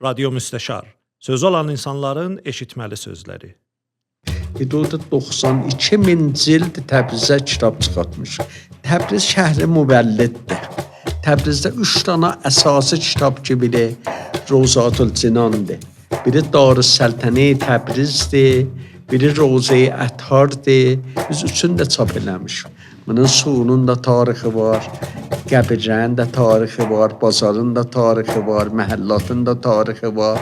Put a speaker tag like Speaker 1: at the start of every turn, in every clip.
Speaker 1: Radio Müstəşar. Söz olan insanların eşitməli sözləri.
Speaker 2: Hüdudu 92.000 cild Təbrizə kitab çıxartmış. Təbriz şəhri müvəlliddir. Təbrizdə 3 dənə əsası kitab ki, biri Rozatul Cinandır. Biri Darüssəltənə Təbrizdir, biri Rozə-i Əthardır. Biz üçün də çap eləmişik. Bunun Su'nun da tarixi var, Qəbirənin də tarixi var, Bazarın da tarixi var, Məhəllatın da tarixi var,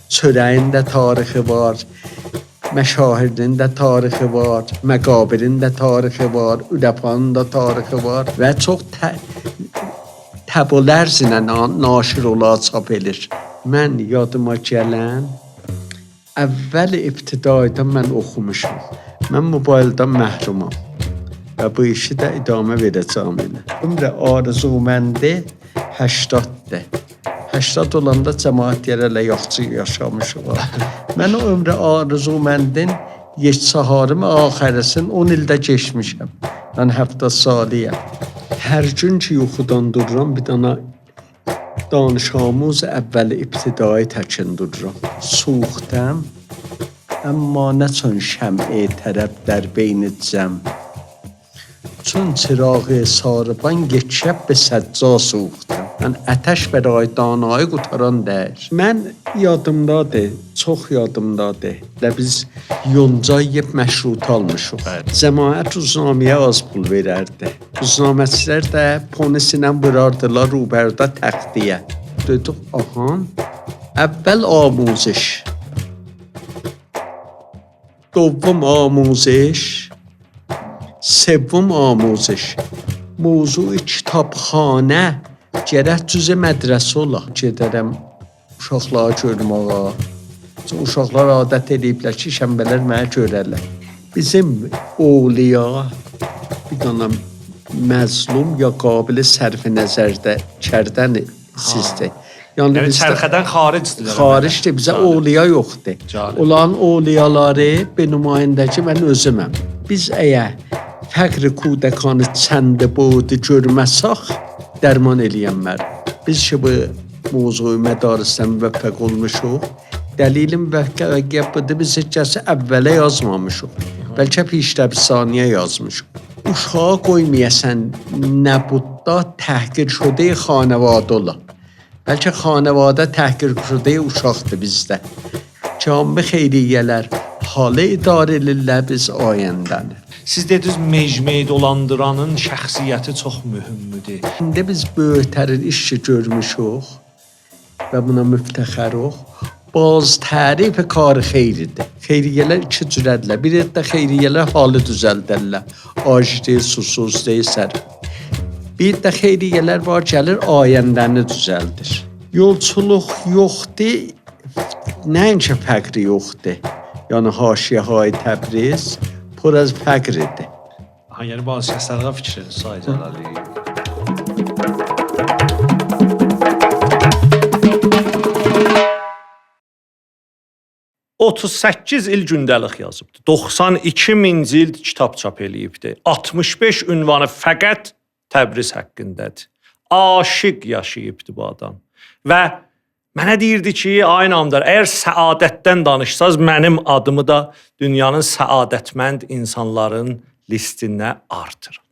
Speaker 2: Çörəyin də tarixi var, Məşahirdin də tarixi var, Məqabirin də tarixi var, Üləfanın da tarixi var və çox təbələrzinə naşir ola çap edir. Mən yadıma gələn əvvəl ibtidayda mən oxumuşum. Mən mobildən məhrumam. Və bu işi də idamə verəcəm elə. Ömrə arzuməndi 80-dir. 80 olanda cəmaət yerələ yaxçı yaşamışıq. Mən o ömrə arzuməndin 7 axirəsin 10 ildə keçmişəm. Mən 70 saliyəm. Hər gün ki yuxudan dururam, bir dana danışamuz əvvəl ibtidai təkin dururam. Suxtəm, əmma nə çün şəm'i tərəb در بین cəm. چون چراغ ساربان geçib به سجا سوختم. من ateş برای دانایی قطران der. Mən yadımdadır, çox yadımdadır. Biz yonca yeyib məşrut almışıq. Cəmaət ruznaməyə az pul verərdi. Ruznaməçilər də ponislə vurardılar ruberdə təxtiyə. Dedik, ahan, əvvəl amuzش. دوم آموزش سوم آموزش موضوع kitabxana gərək cüzə mədrəsə ola. Gedərəm uşaqları görməyə. Uşaqlar adət ediblər ki, şənbələr mənə görərlər. Bizim ovliya bir dana məzlum ya qabil sərf nəzərdə kərdən sizdir.
Speaker 1: Yəni çərxədən xaricdir.
Speaker 2: Xaricdir, bizə ovliya yoxdur. Olan ovliyaları bir nümayəndəki mən özüməm. Biz əgər fəqr kudəkanı çəndə boğdu görməsək, dərman eləyənmər. Biz ki, bu mövzuyu mədarisdən müvəffəq olmuşuq. Dəlilin vəqqəyə budur, biz heç əvvələ yazmamışıq. Bəlkə piştəbsaniyə yazmışıq. Uşağı qoymayasən nəbudda təhqir şudə xanəvadə ola. Bəlkə xanəvadə təhqir şudə uşaqdır bizdə. Cami xeyriyyələr halı idarə edirlər biz ayəndəni.
Speaker 1: Siz dediniz mecmey dolandıranın şəxsiyyəti çox mühümdür.
Speaker 2: İndi biz böyüklərin işi görmüşük və buna müftəxərik. Baz tərif kar xeyridir. Xeyriyyələr iki cürədlər. Bir də xeyriyyələr halı düzəldərlər. Acdı, susuzdu, sərf. Bir də xeyriyyələr var gəlir ayəndəni düzəldir. Yolçuluq yoxdur, nəinki fəqri yoxdur. Yəni haşiyyə-hay Təbriz پر از فقرده.
Speaker 1: یعنی بازنشستگان فکر سای جلالی. 38 il gündəlik yazıbdı. 92.000 cild kitab çap eləyibdi. 65 ünvanı fəqət Təbriz haqqındadır. Aşiq yaşayıbdı bu adam. Və mənə deyirdi ki, ay namdar, əgər səadətdən danışsaz, mənim adımı da dünyanın səadətmənd insanların listinə artırın.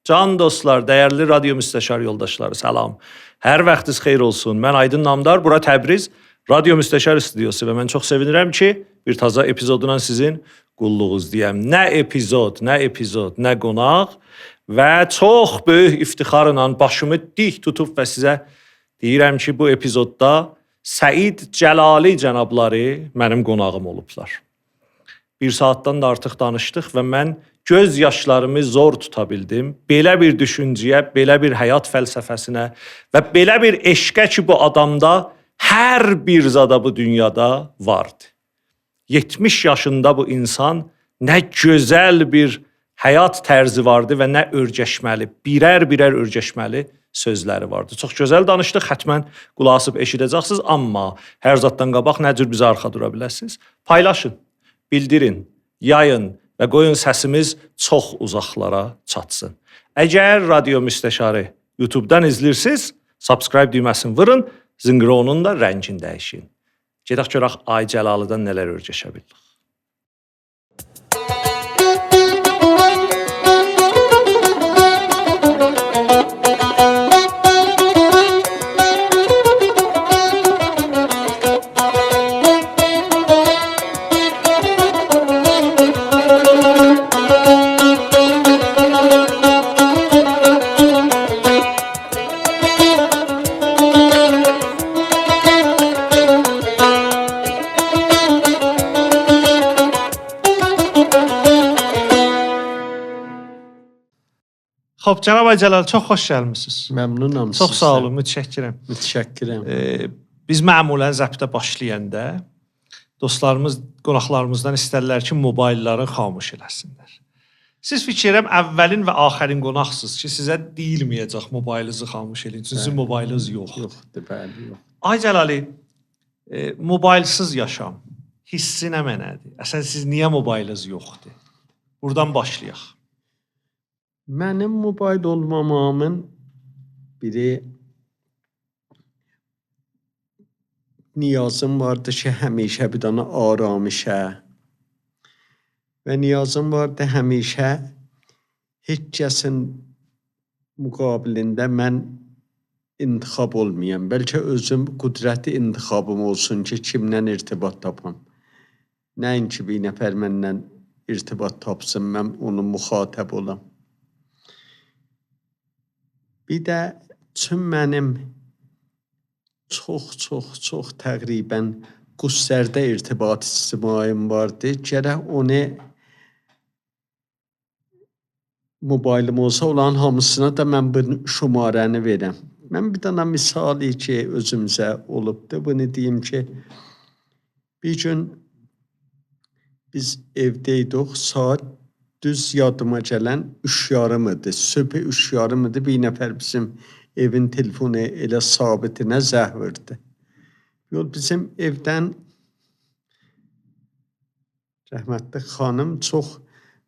Speaker 1: Can dostlar, dəyərli Radio Müstəşar yoldaşları, salam. Hər vaxtınız xeyir olsun. Mən Aydın Namdar, bura Təbriz Radio Müstəşar studiosu və mən çox sevinirəm ki, bir taza epizoduna sizin qulluğunuz deyəm. Nə epizod, nə qonaq və çox böyük iftixarla başımı dik tutub və sizə deyirəm ki, bu epizodda Səid Cəlali cənabları mənim qonağım olublar. Bir saatdan da artıq danışdıq və mən göz yaşlarımı zor tuta bildim. Belə bir düşüncəyə, belə bir həyat fəlsəfəsinə və belə bir eşqə ki, bu adamda hər bir zada bu dünyada vardı. 70 yaşında bu insan nə gözəl bir həyat tərzi vardı və nə örgəşməli, birər örgəşməli sözləri vardı. Çox gözəl danışdıq, xətmən qulaq asıb eşidəcəksiniz, amma hər zatdan qabaq nə cür bizə arxa dura biləsiniz? Paylaşın, bildirin, yayın və qoyun səsimiz çox uzaqlara çatsın. Əgər Radio Müstəşarı YouTube-dan izləyirsiniz, subscribe düyməsini vurun, zınqıronun da rəngini dəyişin. Gedək görək Ay Cəlalıdan nələr öyrəşə bilirik. Xoş, cənab Ay Cəlal, çox xoş gəlmisiniz.
Speaker 2: Məmnunam
Speaker 1: Çox
Speaker 2: sizdən.
Speaker 1: sağ olun, mütəşəkkirəm.
Speaker 2: Mütəşəkkirəm.
Speaker 1: Biz məmulən zəbtə başlayanda dostlarımız, qonaqlarımızdan istərlər ki, mobilləri xamış eləsinlər. Siz fikirəm əvvəlin və axərin qonaqsınız ki, sizə deyilməyəcək mobilinizi xamış eləyin. Çünki mobiliniz yoxdur.
Speaker 2: Yoxdur, bəli, yox.
Speaker 1: Ay Cəlali, mobilsiz yaşam hissi nə mənədir? Əslən siz niyə mobiliniz yoxdur? Buradan başlayaq.
Speaker 2: Mənim mobil olmamamın biri niyazım vardı ki, həmişə bir dana aramışə və niyazım vardı həmişə heç kəsin müqabilində mən intixab olmayam. Bəlkə özüm qüdrəti intixabım olsun ki, kimdən irtibat tapam. Nəinki bir nəfər məndən irtibat tapsın, mən onun müxatəb olam. Bir də üçün mənim çox təqribən qüssərdə irtibat ictimaim vardı. Gərək onu mobilim olsa olan hamısına da mən bu şumarəni verəm. Mən bir dana misali ki, özümüzə olubdu. Bunu deyim ki, bir gün biz evdəydik, saat düz yadıma gələn 3:30 idi. Sübh 3:30 idi. Bir nəfər bizim evin telefonu elə sabitinə zəh verdi. Yol bizim evdən rəhmətli xanım çox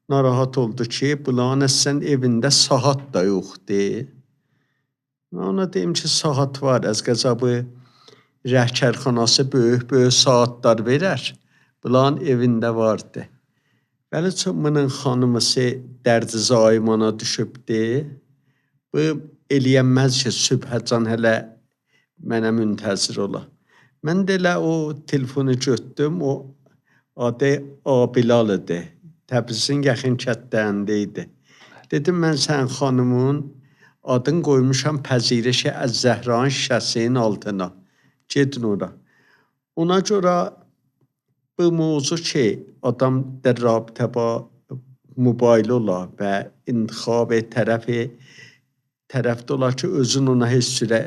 Speaker 2: narahat oldu ki, bulan sən evində saat da yoxdur. Mən ona deyim ki, saat var. Az qəzabı rəhkərxanası böyük saatlar verər. Bulan evində vardı. Bəli, çoxmunun xanımısı dərdi zaimana düşübdi. Bu eləyənməz ki, sübhəcan hələ mənə müntəzir ola. Mən də elə o telefonu götdüm, o adı Abilal idi. Təbrizin yaxın kətlərində idi. Dedim, mən sən xanımın adını qoymuşam pəzirişi Əz-Zəhran şəsinin altına. Gedin ora. Ona görə bu mövzu ki, adam der rabitə ba mobil ola və intixab tərəfdə olar ki, özün ona heç sürə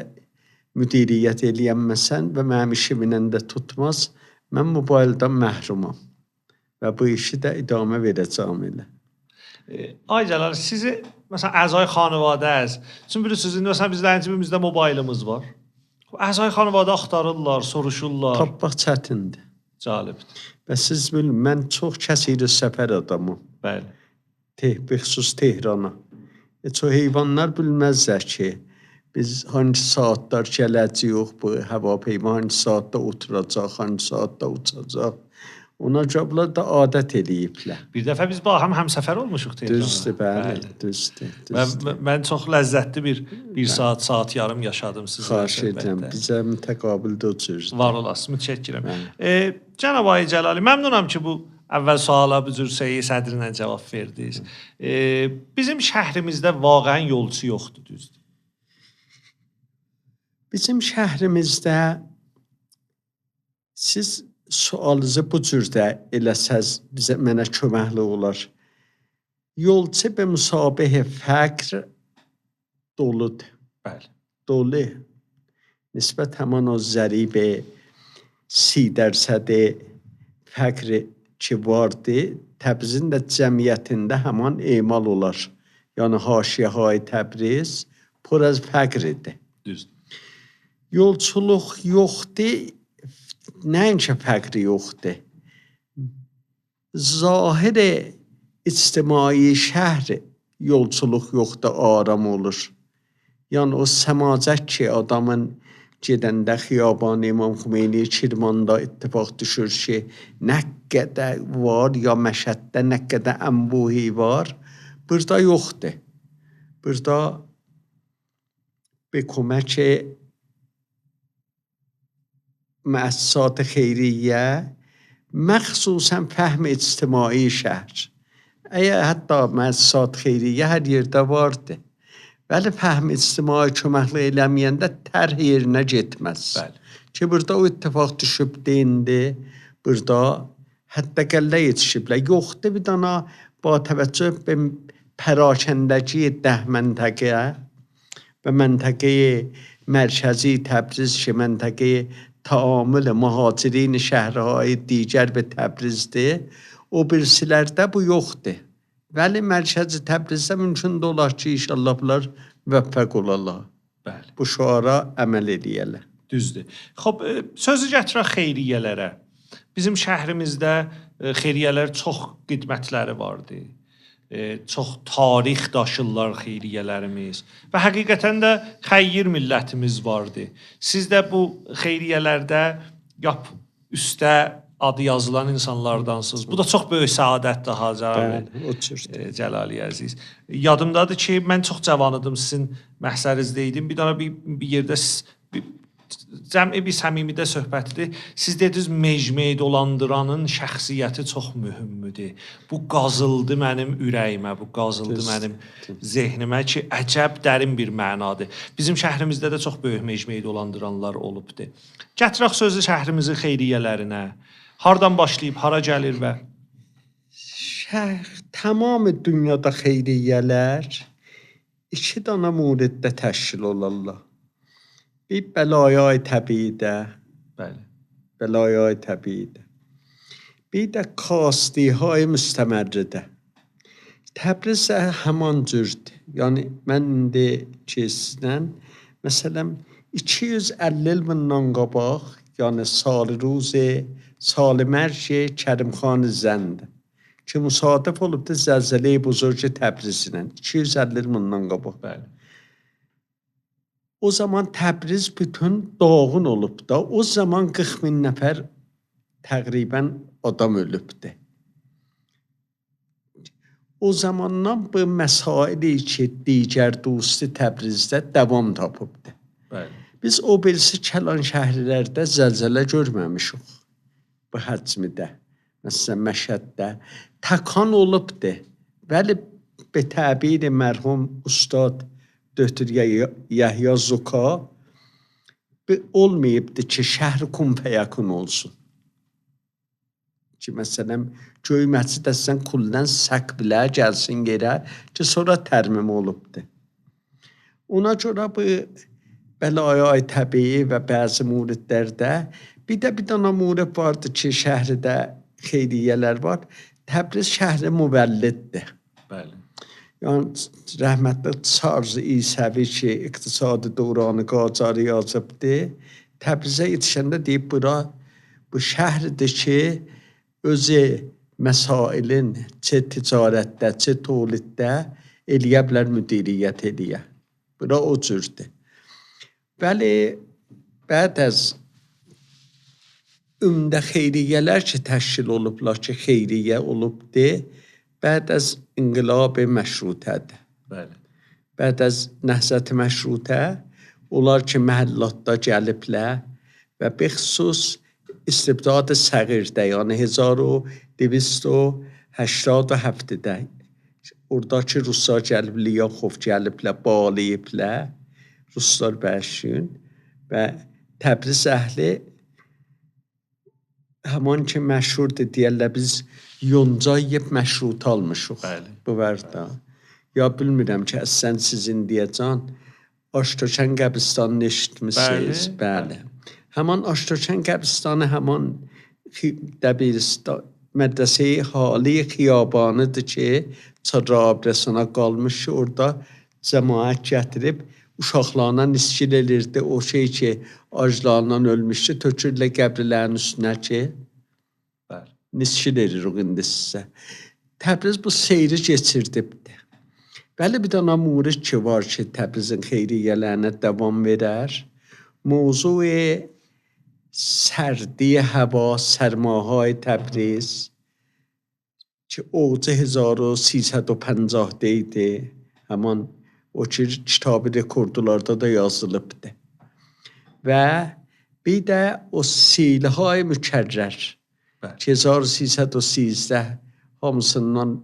Speaker 2: müdiriyyət eləyənməsən və mənim işimlə də tutmaz, mən mobildən məhrumam və bu işi də idamə verəcəm elə.
Speaker 1: Ay Cəlal, sizi məsələn əzay xanavadəz. Çünki bilirsiniz, məsələn bizlərin cibimizdə mobilimiz var. Əzay xanavadə axtarırlar, soruşurlar.
Speaker 2: Tapmaq çətindir.
Speaker 1: Cəlibdir.
Speaker 2: Və siz bilin, mən çox kəsir səfər adamım.
Speaker 1: Bəli.
Speaker 2: Bixüsus Tehrana. Çox heyvanlar bilməzlər ki, biz hangi saatlar gələcəyik bu həvapeyma, hangi saatda oturacaq, hangi saatda uçacaq. Ona cəblər də adət eləyiblər.
Speaker 1: Bir dəfə biz həm səfər olmuşuq Tehrana.
Speaker 2: Düzdür, bəli, düzdür.
Speaker 1: Mən çox ləzzətli bir saat yarım yaşadım sizin
Speaker 2: xahiş edirəm. Bizə mütəqabildə uçurdu.
Speaker 1: Var olasınız, mütəşəkkirəm. Cənab Ay Cəlali, məmnunam ki, bu əvvəl suala bu cür sədrinlə cavab verdiniz. Bizim şəhrimizdə vaqəən yolçu yoxdur, düzdür?
Speaker 2: Bizim şəhrimizdə siz sualınızı bu cürdə eləsəz mənə köməkli olar. Yolçu be müsabihe fəqr doludur.
Speaker 1: Bəli.
Speaker 2: Dolu. Nisbət həman o zəribə 30% fəqri ki vardı, Təbrizin də cəmiyyətində həman emal olar. Yəni haşiyyə-hay Təbriz por az fəqr idi.
Speaker 1: Düzdür.
Speaker 2: Yolçuluq yoxdur. Nəinki fəqri yoxdur. Zahir ictimai şəhər yolçuluq yoxdur, aram olur. Yəni o səmacət ki, adamın gedəndə xiyaban İmam Xümeyni Kirmanda ittifaq düşür ki, nə qədər var ya Məşəddə, nə qədər ənbuhi var, burada yoxdur. Burada به کمک مؤسسات خیریه مخصوصا فهم اجتماعی شهر حتی مؤسسات خیریه هر yerdə vardı. Bəli, fəhm ictimai köməkli eləməyəndə tərh yerinə getməz.
Speaker 1: Bəli.
Speaker 2: Ki, burada o ittifaq düşüb deyindi, burada hətta qəllə yetişiblər. Yoxdur bir dana با توجه به پراکندگی 10 منطقه و منطقه مرکزی تبریز که منطقه تعامل مهاجرین شهرهای دیگر به Təbrizdir. O birisilərdə bu yoxdur. Vəli mərkəzi Təbrizdə mümkün olar ki, inşallah bunlar müvəffəq olarlar.
Speaker 1: Bəli.
Speaker 2: Bu şuara əməl edəyərlər.
Speaker 1: Düzdür. Xoş, sözü gətirək xeyriyyələrə. Bizim şəhrimizdə xeyriyyələr çox xidmətləri vardı. Çox tarix daşırlar xeyriyyələrimiz və həqiqətən də xeyir millətimiz vardı. Siz də bu xeyriyyələrdə üstə adı yazılan insanlardansınız. Bu da çox böyük səadətdir Hacı Cəlali Əziz. Yadımdadır ki, mən çox cavan idim, sizin məhsərinizdə idim. Bir dana bir yerdə cəmi bir səmimidə söhbətdir. Siz dediniz, mecmey dolandıranın şəxsiyyəti çox mühümdür. Bu qazıldı mənim ürəyimə, bu qazıldı mənim zehnimə ki, əcəb dərin bir mənadır. Bizim şəhrimizdə də çox böyük mecmey dolandıranlar olubdur. Gətirək sözü şəhrimizin xeyriyyələrinə. Hardan başlayıb, hara gəlir və?
Speaker 2: Tamam dünyada xeyriyyələr 2 dana موردdə təşkil olurlar. Bir bəlayay təbiidə,
Speaker 1: bəli.
Speaker 2: Bəlayay təbiidə. Bir də kasti-های müstəmərridə. Təbriz həman cürdür. Yəni mən indi sizdən məsələn 250 il bundan qabaq, yəni سالمرج کریمخان زند که مصادف olubdu zəlzələ-i buzurg Təbrizlə 250 il bundan qabaq.
Speaker 1: Bəli.
Speaker 2: O zaman Təbriz bütün dağın olubdu. O zaman 40 min nəfər təqribən adam ölübdü. O zamandan bu məsaili ki, digər dostu Təbrizdə davam tapıbdı.
Speaker 1: Bəli.
Speaker 2: Biz o birisi Kəlan şəhərlərdə zəlzələ görməmişik. Bu həcmidə. Məsələn, Məşəddə təkan olubdu. Bəli, به تعبیر مرحوم استاد دکتر یحیی زوکا olmayıbdı ki, şəhər kun fəyakun olsun. Ki, məsələn, göy məscidəsən kuldən sak bilə gəlsin yerə ki, sonra tərmim olubdu. Ona görə bu bəlayay təbii və bəzi muridlərdə bir də bir dana murid vardı ki, şəhərdə xeyriyyələr var. Təbriz şəhri müvəlliddir.
Speaker 1: Bəli.
Speaker 2: Yəni, rəhmətli Çarz İsəvi ki, iqtisadi dövranı Qacarı yazıbdır. Təbrizə yetişəndə deyib, bu şəhridir ki, özü məsailin çə ticarətdə, çə toliddə eləyə bilər müdiriyyət eləyə. Bura o cürdür. Bəli, bəd az ümdə xeyriyyələr ki, təşkil olublar ki, xeyriyyə olubdur, bəd az inqilab məşrutədir.
Speaker 1: Bəli.
Speaker 2: Bəd az nəhzət məşrutə, onlar ki, məhəllatda gəliblər və bəxsus istibdad səğirdə, yəni 1287-də oradakı Ruslar gəliblər, Yaxov gəliblər, bağlayıblər, Ruslar bəşün və Təbriz əhli həman ki məşhurdur deyərlər, biz yonca yiyib məşrut almışıq.
Speaker 1: Bəli.
Speaker 2: Bu vərdə. Ya bilmirəm ki, əslən sizin deyəcən, Aştökən qəbristanını eşitmişsiniz. Bəli. Həman Aştökən qəbristanı həman mədrəsə-i hali xiyabanıdır ki, Çarabresana qalmış ki, orada cəmaət gətirib uşaqlarına niskil elirdi. O şey ki, aclarından ölmüşdü, tökürlə qəbrilərin üstünə ki, niskil edirik indi sizə. Təbriz bu seyri geçirdibdir. Bəli, bir dana murid ki var ki, Təbrizin xeyriyyələrinə davam verər. موضوع سردی هوا سرماهای تبریز که اوج 1350 deydi. Haman o kitabı rekordlarda da yazılıbdı. Və bir də o silhay mükerrer ki 1313 hamısından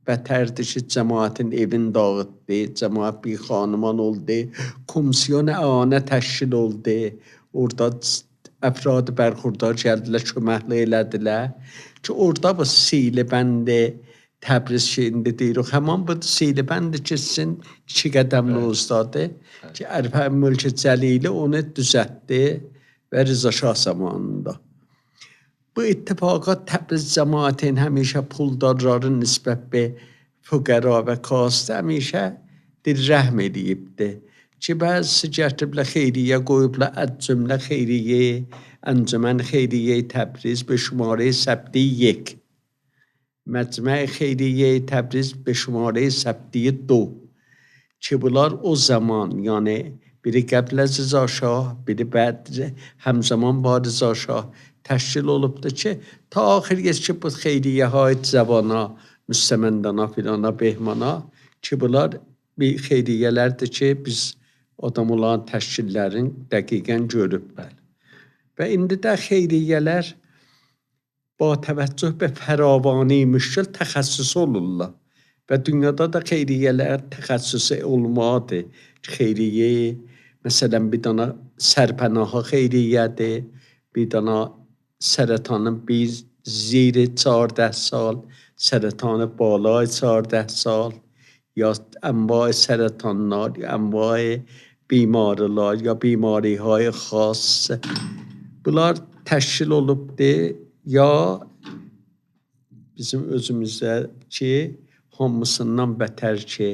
Speaker 2: bətərdir ki cəmaətin evin dağıtdı, cəmaət bir xanıman oldu, komisyon əanə təşkil oldu, orada əfrad bərxurdar gəldilər, köməkli elədilər ki orada bu Silibəndi Təbriz şeyində deyirik. Həman bu Silibəndi ki sizin 2 qədəmli ustadı ki Ərfə Mülki Cəlili onu düzəltdi və Rıza Şah zamanında. Bu ittifaqat Təbriz cəmaətin həmişə puldarların nisbət be füqəra və kastə həmişə rəhm edibdi. Ki bəzisi gətiriblə xeyriyyə qoyubla cümlə xeyriyyə, əncümən xeyriyyə Təbriz به شماره ثبتی 1 مجمع خیریه تبریز به شماره ثبتی 2 که bunlar o zaman yani biri قبل از رضا شاه biri بعد همزمان با رضا شاه تشکیل olubdu ki ta axir ki bu xeyriyyə aid zabana müstəməndana filana behmana ki bunlar bir xeyriyyələrdir ki biz adam olan təşkillərin dəqiqən görüb bəli. Və indi də xeyriyyələr با توجه به فراوانی مشکل تخصص olurlar və dünyada da xeyriyyələr təxəssüsü olmalıdır. Xeyriyyə məsələn bir dana sərpənaha xeyriyyədir, bir dana sərətanın bir ziri 14 سال, sərətanı بالای 14 سال یا انواع سرطانlar یا انواع بیمارlar یا بیماری های خاص bunlar təşkil olubdur. Ya bizim özümüzdə ki hamısından bətər ki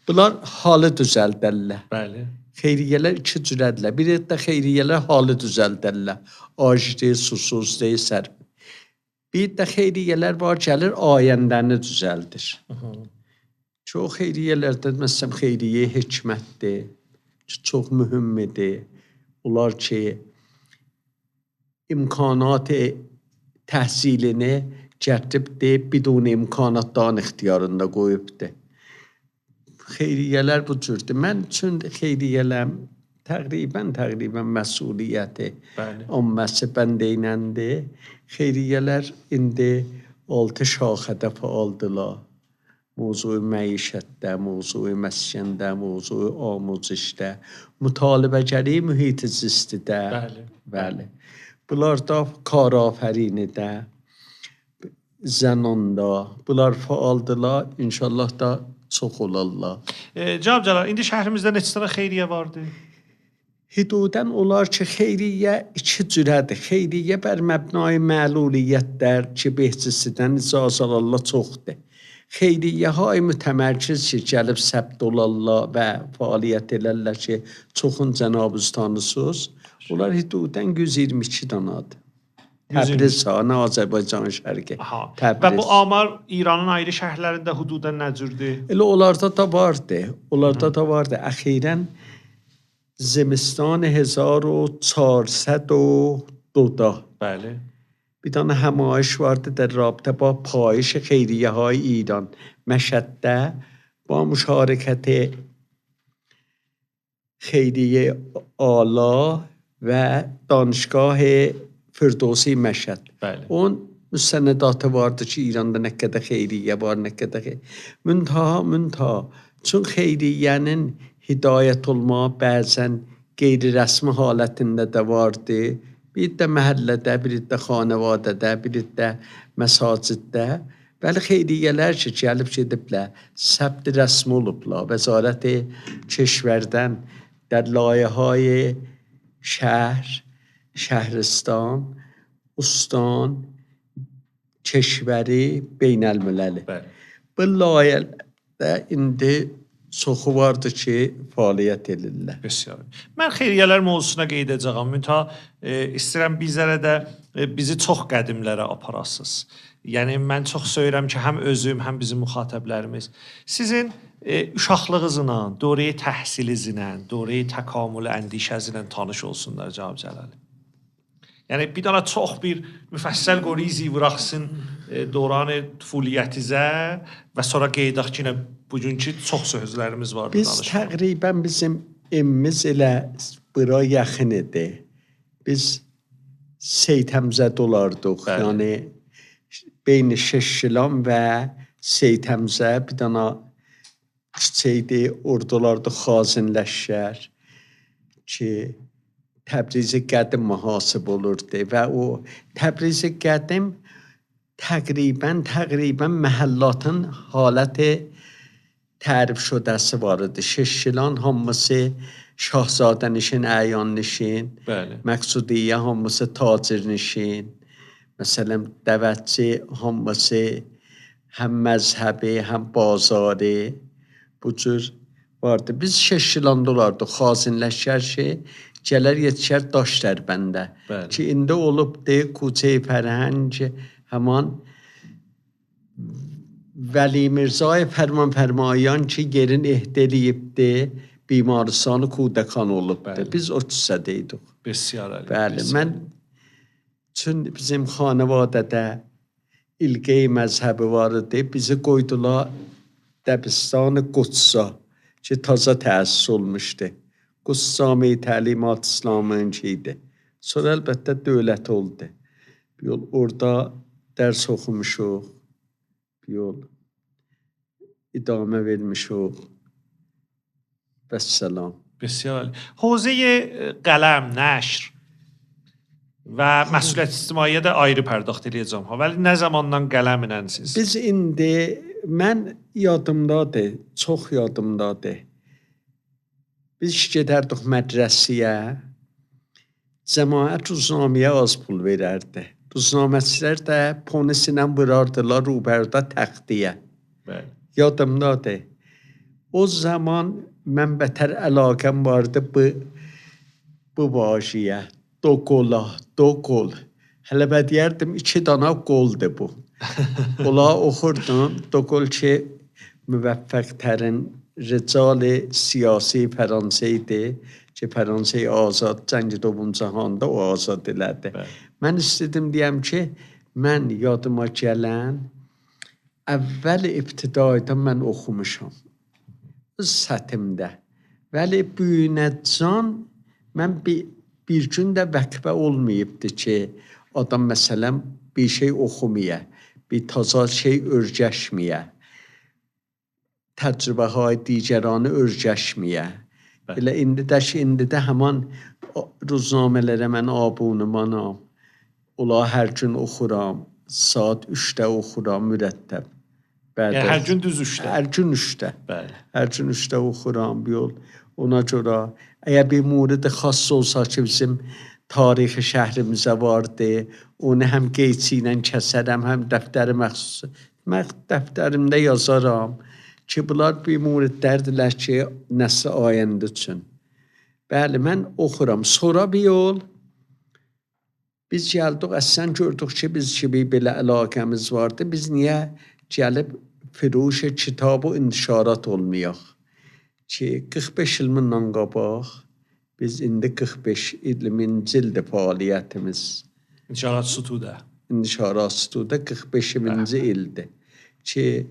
Speaker 2: bunlar halı düzəldərlər.
Speaker 1: Bəli.
Speaker 2: Xeyriyyələr 2 cürədirlər. Bir də xeyriyyələr halı düzəldərlər. Acdı, susuzdu, sərb. Bir də xeyriyyələr var gəlir ayəndəni düzəldir. Çox xeyriyyələrdə məsələn xeyriyyə hikmətdir. Çox mühümdir. Onlar ki imkanat təhsilini gətiribdir, bidun imkanatdan ixtiyarında qoyubdur. Xeyriyyələr bu cürdür. Mən üçün xeyriyyələm təqribən məsuliyyəti amməsi bəndə iləndir. Xeyriyyələr indi 6 şaxədə fəaldılar. Mövzu məişətdə, mövzu məskəndə, mövzu amuzişdə, mütalibəgəri mühit zistdə. Bəli. Bunlar da karafərinidə, zənanda, bunlar fəaldılar. İnşallah da çox olarlar.
Speaker 1: Cənab Cəlal, indi şəhrimizdə neçə dənə xeyriyyə vardı?
Speaker 2: Hüdudən olar ki, xeyriyyə 2 cürədir. Xeyriyyə bər məbnai məluliyyətlər ki, behcisidən icazələrlə çoxdur. Xeyriyyəhay mütəmərkiz ki, gəlib səbt olarlar və fəaliyyət elərlər ki, çoxun cənab-ı tanısınız. Bunlar hüdudən 122 danadır. Təbriz sahne Azərbaycan şərqi.
Speaker 1: Və bu amar İranın ayrı şəhərlərində hüdudən nə cürdür?
Speaker 2: Elə onlarda da vardı. Onlarda da vardı. Əxirən زمستان 1402
Speaker 1: بله.
Speaker 2: bir tane həmayiş vardı در رابطه با پایش خیریه های ایران مشهد با مشارکت خیریه آلا و دانشگاه فردوسی مشهد.
Speaker 1: بله.
Speaker 2: اون müstənnədatı vardı ki, İranda nə qədər xeyriyyə var, nə qədər Müntaha. Çün xeyriyyənin hidayət olmağı bəzən qeyri-rəsmi halətində də vardı. Bir də məhəllədə, bir də xanavadədə, bir də məsaciddə. Bəli, xeyriyyələr ki, gəlib gediblər, səbt rəsmi olublar. Vəzarət کشورdən در لایه‌های شهر، شهرستان، استان، کشوری بین المللی. Bu layihədə indi çoxu vardı ki, fəaliyyət edirlər.
Speaker 1: Bəsər. Mən xeyriyyələr mövzusuna qeyd edəcəm. Mütə istəyirəm bizlərə də bizi çox qədimlərə aparasınız. Yəni mən çox söyürəm ki, həm özüm, həm bizim müxatəblərimiz sizin uşaqlığınızla, dövrəyi təhsilinizlə, dövrəyi təkamül əndişəsinlə tanış olsunlar Cənab Cəlali. Yəni bir dənə çox bir müfəssəl qorizi buraxsın dövrən tüfuliyyətinizə və sonra qeydaq ki, bugünkü çox sözlərimiz var
Speaker 2: Biz təqribən bizim evimiz elə bura yaxın idi. Biz Seyid Həmzə dolardıq.
Speaker 1: Bəli.
Speaker 2: Yəni beyn Şəşilan və Seyid Həmzə bir dənə kiçikdi, ordularda xazinləşər ki, Təbrizi qədim mühasib olurdu və o Təbrizi qədim təqribən məhəllatın haləti tərif şudəsi var idi. Şəşilan hamısı şahzadənişin, əyanişin, Məqsudiyyə hamısı tacirnişin, məsələn dəvətçi hamısı həm məzhəbi, həm bazarı bu cür vardı. Biz Şəşilanda olardıq, xazinləşər şey, gələr yetişər Daşdərbəndə. Ki, indi olubdu Kuçe-i Fərhəng, həman Vəli Mirzay Fərman-Fərmayan ki, yerin ehdəliyibdi, bimaristani Kudəkan olubdu. Biz o küsədəydik. Bəli, mən çün bizim xanavadədə ilqey məzhəbi var idi, bizi qoydular Dəbistan-ı Qudsa ki, taza təəsis olmuşdu. Quds Cami Təlimat İslamınkiydi. Sonra əlbəttə dövlət oldu. Bir yol orada dərs oxumuşuq, bir yol idamə vermişuq. Vəssalam.
Speaker 1: بسیار حوزه قلم، نشر و مسئولیت اجتماعی də ayrı pərdəxt edəcəm ha. Vəli nə zamandan qələmlə siz?
Speaker 2: Biz indi mən yadımdadır, çox yadımdadır. Biz gedərdik mədrəsəyə. Cəmaət ruznaməyə az pul verərdi. Ruznaməçilər də ponislə vurardılar rubərdə təxtiyə.
Speaker 1: Bəli.
Speaker 2: Yadımdadır. O zaman mən bətər əlaqəm vardı bu vajiyə. Doqola, doqol. Hələ bə deyərdim 2 dana qoldur bu. Ola oxurdum. Doqol ki, müvəffəqtərin ricali siyasi Fransa idi ki, Fransayı azad, Cəng Dövlət Cahanda o azad elədi. Mən istədim deyəm ki, mən yadıma gələn əvvəl ibtidayda mən oxumuşam. Öz sətimdə. Vəli büyünəcən mən bir gün də vəqfə olmayıbdı ki, adam məsələn bir şey oxumaya, bir taza şey örgəşməyə, təcrübəhay digəranı örgəşməyə. Elə indi də həman ruznamələrə mən abunəmanam. Ola hər gün oxuram, saat 3-də oxuram mürəttəb.
Speaker 1: Yəni hər gün düz 3-də?
Speaker 2: Hər gün 3-də.
Speaker 1: Bəli.
Speaker 2: Hər gün 3-də oxuram bir yol. Ona görə, əgər bir muridi xas olsa ki, bizim tarixi şəhrimizə vardı, onu həm qeyçi ilə kəsərəm, həm dəftəri məxsus. Mən dəftərimdə yazaram ki, bunlar bir muridlərdirlər ki, nəsli ayəndə üçün. Bəli, mən oxuram. Sonra bir yol, biz gəldik, əslən gördük ki, biz kimi belə əlaqəmiz vardı. Biz niyə gəlib firuş kitab-ı intişarat olmayaq? Ki, 45 ilmindən qabaq, biz indi 45 ilminci ildir fəaliyyətimiz.
Speaker 1: İntişarat Studa.
Speaker 2: İntişarat Studa 45-ci ildir. Ki,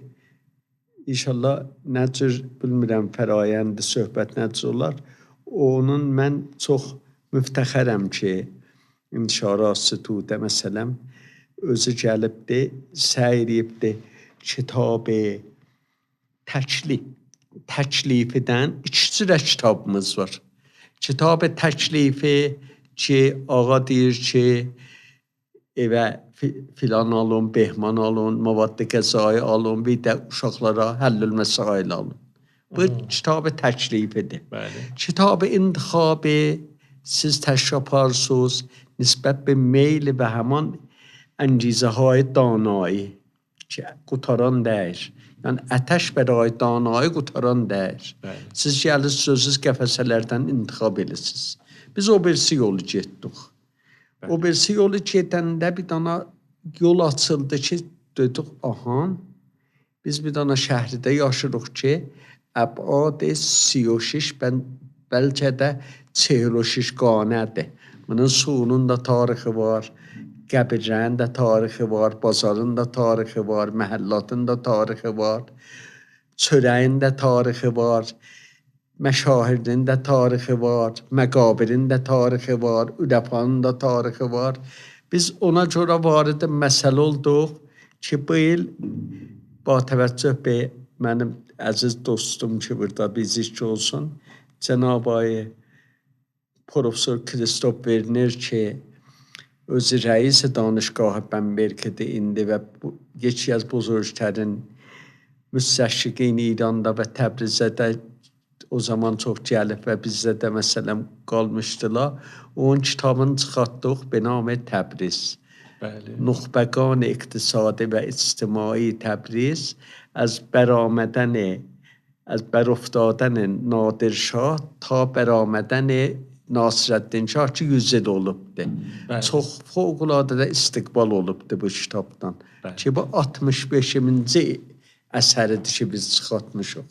Speaker 2: inşallah nə cür, bilmirəm, fərayəndi, söhbət nə cür olar. Onun mən çox müftəxərəm ki, İntişarat Studa, məsələn, özü gəlibdi, səyriyibdi kitab-ı təklifidən 2 cürə kitabımız var. Kitab-ı təklifi ki, ağa deyir ki, evə filan alın, behman alın, mavad qəzayı alın, bir də uşaqlara həllül məsail alın. Bu kitab-ı təklifidir. Kitab-ı intixabı siz təşkil aparsınız nisbət bir meyl və həman əncizəhay danayı ki, qutaran deyir. Yəni, ətəş bəray danayı qutaran deyir. Siz gəlirsiniz, sözsüz qəfəsələrdən intixab edirsiniz. Biz o birisi yolu getdik. O birisi yolu gedəndə bir dana yol açıldı ki, dedik, aha, biz bir dana şəhridə yaşırıq ki, ابعاد 36 bəlkə də 46 qanədir. Bunun suyunun da tarixi var, qəbirlərin də tarixi var, bazarın da tarixi var, məhəllatın da tarixi var, çörəyin də tarixi var, məşahirin də tarixi var, məqabirin də tarixi var, üləfanın da tarixi var. Biz ona görə varid məsələ olduq ki, bu il ba təvəccüh be mənim əziz dostum ki, burada bizlik olsun, Cənab-ı Profesör Kristof Verner ki, özü rəis danışgah Bamberg'də indi və yeki az buzurgtərin müstəşriqin İranda və Təbrizdə də o zaman çox gəlib və bizdə də məsələn qalmışdılar. Onun kitabını çıxartdıq به نام تبریز. نخبگان اقتصادی و اجتماعی تبریز از برافتادن نادرشاه تا برآمدن Nasrəddin Şah ki 100 il olubdu. Çox fövqəladə istiqbal olubdu bu kitabdan. Ki bu 65-ci əsəridir ki biz çıxartmışıq.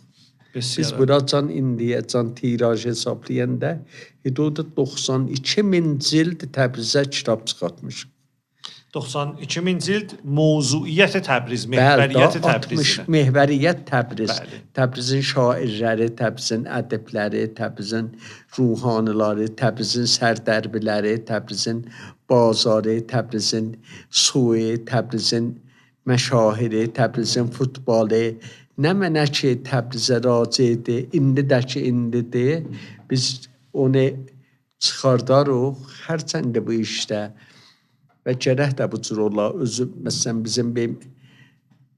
Speaker 2: Biz buracan indiyəcan tiraj hesablayanda hüdud 92.000 cild Təbrizə kitab çıxartmışıq.
Speaker 1: 92.000 cild mövzuiyyəti Təbriz, məhvəriyyəti Təbriz.
Speaker 2: Məhvəriyyət Təbriz. Təbrizin şairləri, Təbrizin ədibləri, Təbrizin ruhaniləri, Təbrizin sərdərbiləri, Təbrizin bazarı, Təbrizin suyu, Təbrizin məşahiri, Təbrizin futbalı. Nə mənə ki Təbrizə racidir, indi də ki indidir. Biz onu çıxardarıq, hərçəndə bu işdə. Və gərək də bu cür ola, özü, məsələn, bizim bir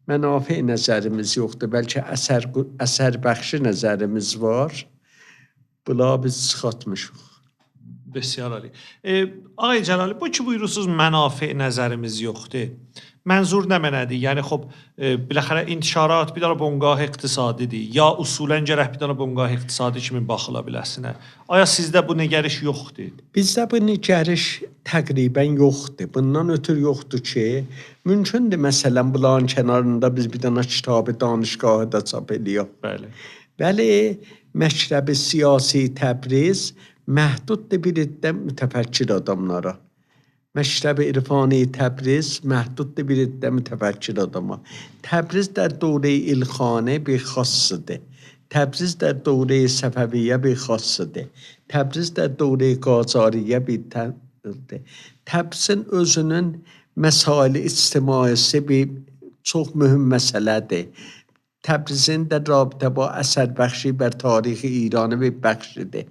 Speaker 2: mənafi nəzərimiz yoxdur, bəlkə əsər bəxşi nəzərimiz var. Bula biz çıxartmışıq.
Speaker 1: Bəsiyar Ali. Ağay Cəlali, bu ki buyurursunuz mənafi nəzərimiz yoxdur. Mənzur nə mənədir? Yəni, xop, biləxərə intişarat bir dana bongah iqtisadidir, ya usulən gərək bir dana bongah iqtisadi kimi baxıla biləsinə. Aya sizdə bu nəgəriş yoxdur?
Speaker 2: Bizdə bu nəgəriş təqribən yoxdur. Bundan ötürü yoxdur ki, mümkündür məsələn, bunların kənarında biz bir dana kitabı danışgahı da çap ediyik. Bəli, məktəbi siyasi Təbriz məhduddur bir iddə mütəfəkkir adamlara. Məktəbi irfani Təbriz məhduddur bir iddə mütəfəkkir adama. Təbriz در دوره İlxanə bir xassıdır. Təbriz در دوره Səfəviyyə bir xassıdır. Təbriz در دوره Qacariyyə bir təbriz. Təbrizin özünün məsaili ictimaisi bir çox mühüm məsələdir. Təbrizin də rabitə با əsər bəxşi bər tarixi İranı bir bəxşidir.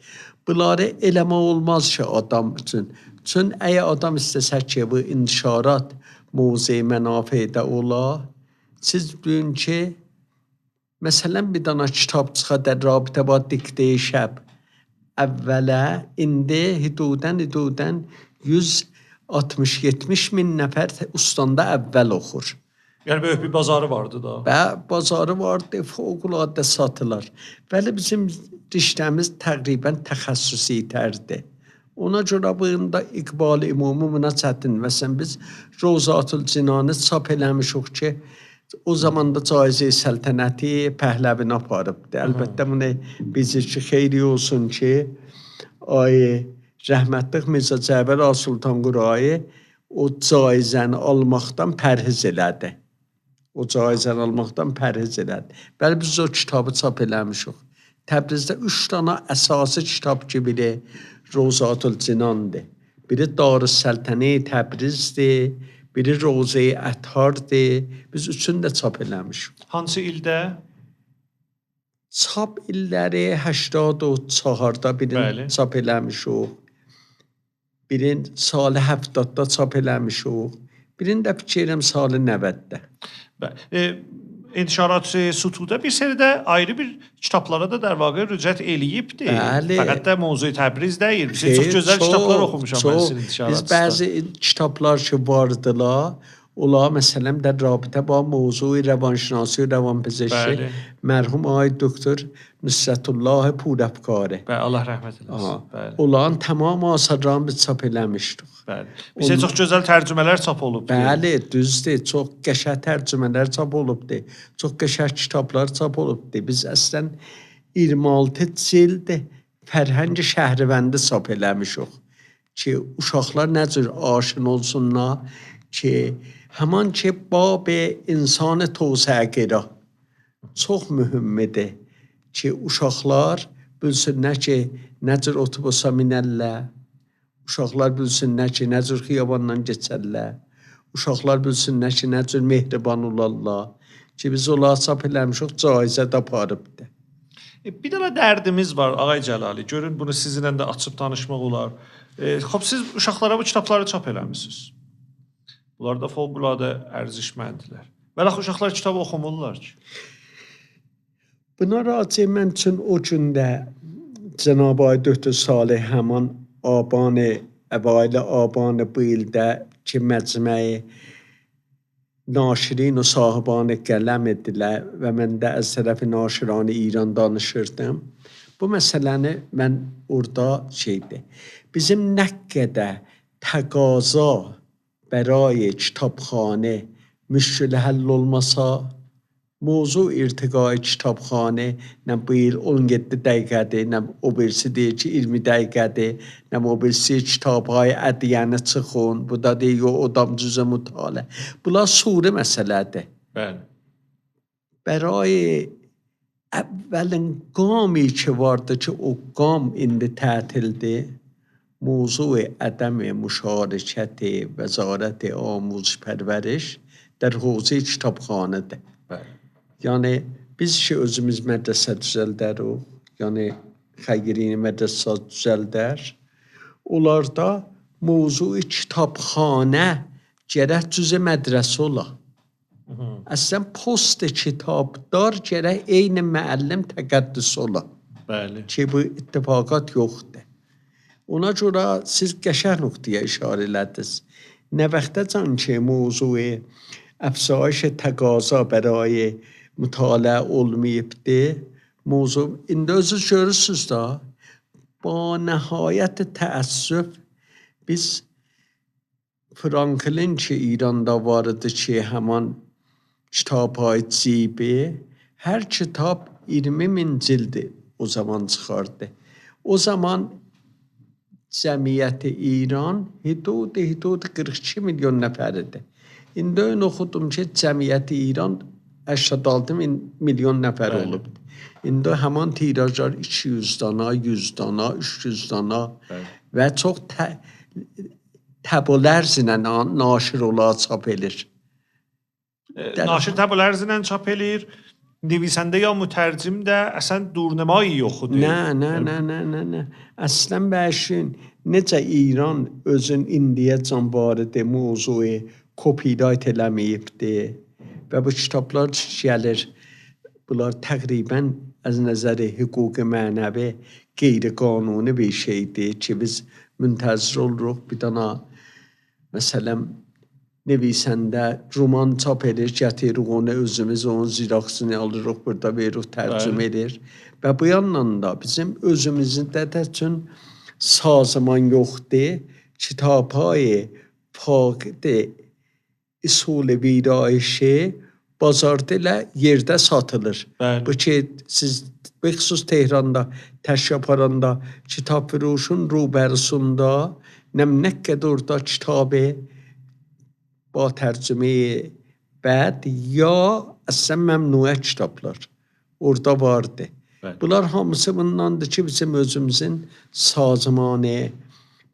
Speaker 2: Bunları eləmə olmaz ki adam üçün. Çün əgər adam istəsə ki, bu intişarat mövzu mənafedə ola, siz bilin ki, məsələn, bir dana kitab çıxadır, rabitə ba diktəyi şəb. Əvvələ, indi hüdudən 160-70 min nəfər ustandə əvvəl oxur.
Speaker 1: Yəni, böyük bir bazarı vardı da.
Speaker 2: Və bazarı vardı, fövqəladə satılar. Bəli, bizim riştəmiz təqribən təxəssüsi tərdir. Ona görə bugündə iqbal ümumi buna çətin. Məsələn, biz Rozatül Cinanı çap eləmişik ki, o zamanda Caizi Səltənəti Pəhləvin aparıbdı. Əlbəttə, bunu bizir ki, xeyri olsun ki, rəhmətlik Mirzə Cəfər Sultan Qurayı o caizəni almaqdan pərhiz elədi. Bəli, biz o kitabı çap eləmişik. Təbrizdə 3 dana əsası kitab ki, biri Rozatül Cinandır. Biri Darüssəltəni Təbrizdir, biri Rozə-i Əthardır. Biz üçünü də çap eləmişik.
Speaker 1: Hansı ildə?
Speaker 2: Çap illəri 84-da birini çap eləmişik. Birin salı 70-da çap eləmişik. Birini də fikirəm salı 90-da.
Speaker 1: İntişarat Sutuda bir seridə ayrı bir kitablara da der vaqiə rücət eləyibdi. Fəqət də mövzu Təbriz deyil. Biz çox gözəl kitablar oxumuşam mən sizin intişaratınızda.
Speaker 2: Biz bəzi kitablar ki vardılar, ola məsələn də rabitə ba mövzu rəvanşinasi, rəvanpezişki mərhum Ağay Doktor Nusrətullah Purəfqari.
Speaker 1: Allah rəhmət eləsin.
Speaker 2: Olan tamam asarlarını biz çap eləmişdik.
Speaker 1: Bizə çox gözəl tərcümələr çap olubdu.
Speaker 2: Bəli, düzdür. Çox qəşəng tərcümələr çap olubdu. Çox qəşəng kitablar çap olubdu. Biz əslən 26 cild Fərhəng Şəhribəndi çap eləmişik ki, uşaqlar nə cür aşina olsunlar ki, həman ki, bab insan توسعه çox mühümdir ki, uşaqlar bilsinlər ki, nə cür otobusa minərlər, uşaqlar bilsinlər ki, nə cür xiyabandan keçərlər, uşaqlar bilsinlər ki, nə cür mehriban olarlar ki, biz onları çap eləmişik, caizə də aparıbdır.
Speaker 1: Bir dənə dərdimiz var Ağay Cəlali. Görün bunu sizinlə də açıb danışmaq olar. Xop siz uşaqlara bu kitabları çap eləmisiniz. Bunlar da fövqəladə ərzişməndilər. Bəli, uşaqlar kitab oxumurlar ki.
Speaker 2: Buna راجع mən üçün o gündə Cənab Ay Döktür Salih həman اوایل آبان bu ildə ki, məcmuə naşirin و sahibان qələm idilər və mən də az tərəfi naşiran İran danışırdım. Bu məsələni mən orada şeydi. Bizim nə qədər təqaza برای کتابخانه مشکل حل olmasa موضوع ارتقای کتابخانه نه بیل 17 دقیقه نه o birisi deyir ki 20 dəqiqədir nə o birisi kitabهای ədiyyanə çıxın bu da deyir o adam cüzə mütale bunlar suri məsələdir
Speaker 1: bəli
Speaker 2: برای اولین گامی که vardı ki o gam indi tətildir موضوع عدم مشارکت وزارت آموزش پرورش در حوزه کتابخانه‌dir. Yəni biz ki özümüz mədrəsə düzəldərik, yəni xeyrini mədrəsə düzəldər. Onlarda mövzu kitabxana gərək cüzə mədrəsə ola. Əslən post kitabdar gərək eyni müəllim təqəddüs ola.
Speaker 1: Bəli.
Speaker 2: Ki bu ittifaqat yoxdur. Ona görə siz qəşəng nöqtəyə işarə elədiniz. Nə vaxtacan ki mövzu افزایش تقاضا برای مطالعه olmayıbdır. موضوع indi özünüz görürsünüz da با نهایت تأسف biz Franklin ki İranda vardı ki hemen kitabı cibi her kitap 20.000 cildi o zaman çıkardı. O zaman cəmiyyəti İran hudud 42 milyon nəfərdir. İndi ön oxudum ki, cəmiyyəti İran 86 milyon nəfər olub. İndi həman tirajlar 200 dana, 100 dana, 300 dana və çox təbələrlə naşir olaraq çap edir.
Speaker 1: Naşir təbələrlə çap edir. Nivişəndə ya mütərcim də əsən durnəmayı yoxudur.
Speaker 2: Nə. Əslən bəşin necə İran özün indiyəcən barədə mövzuyu copyright eləməyibdir və bu kitablar gəlir. Bunlar təqribən az nəzəri hüquq mənəvi qeyri-qanuni bir şeydir ki, biz müntəzir oluruq. Bir dana məsələn Nivişəndə roman çap edir, gətiririk onu özümüz onun ziraksını alırıq, burada veririk, tərcümə edir. Və bu yandan da bizim özümüzdə də üçün sazman yoxdur. Kitabhay faqid usul virayişi bazarda ilə yerdə satılır.
Speaker 1: Bəli.
Speaker 2: Bu ki siz bəxüsus Tehranda təşkil aparanda kitab furuşun rubərisində nə qədər orada kitabı با ترجمه بعد یا اصلا ممنوع kitaplar orada vardı.
Speaker 1: Evet.
Speaker 2: Bunlar hamısı bundandır ki bizim özümüzün sazmanı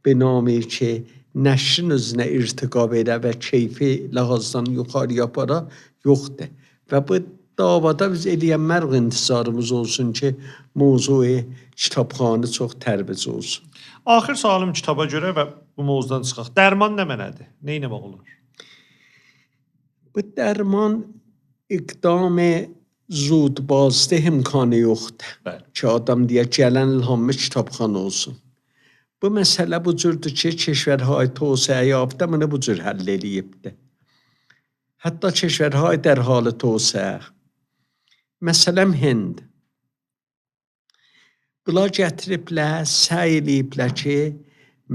Speaker 2: binaمی ki nəşrin özünə irtiqa verə və keyfi ləhazdan yuxarı yapara yoxdur. Və bu davada biz eləyənmər intizarımız olsun ki mövzuu kitabxanı çox tərbiz olsun.
Speaker 1: Axır sualım kitaba görə və bu mövzudan çıxaq. Dərman nə mənadır? Nə etmək olur?
Speaker 2: Bu dərman iqdam zudbazda imkanı yoxdur.
Speaker 1: Bəli.
Speaker 2: Ki adam deyə gələn ilhamlı kitabxana olsun. Bu məsələ bu cürdür ki, keşvərhay توسعه یافته bunu bu cür həll eləyibdir. Hətta keşvərhay در حال توسعه. Məsələn Hind. Bunlar gətiriblər, səy eləyiblər ki,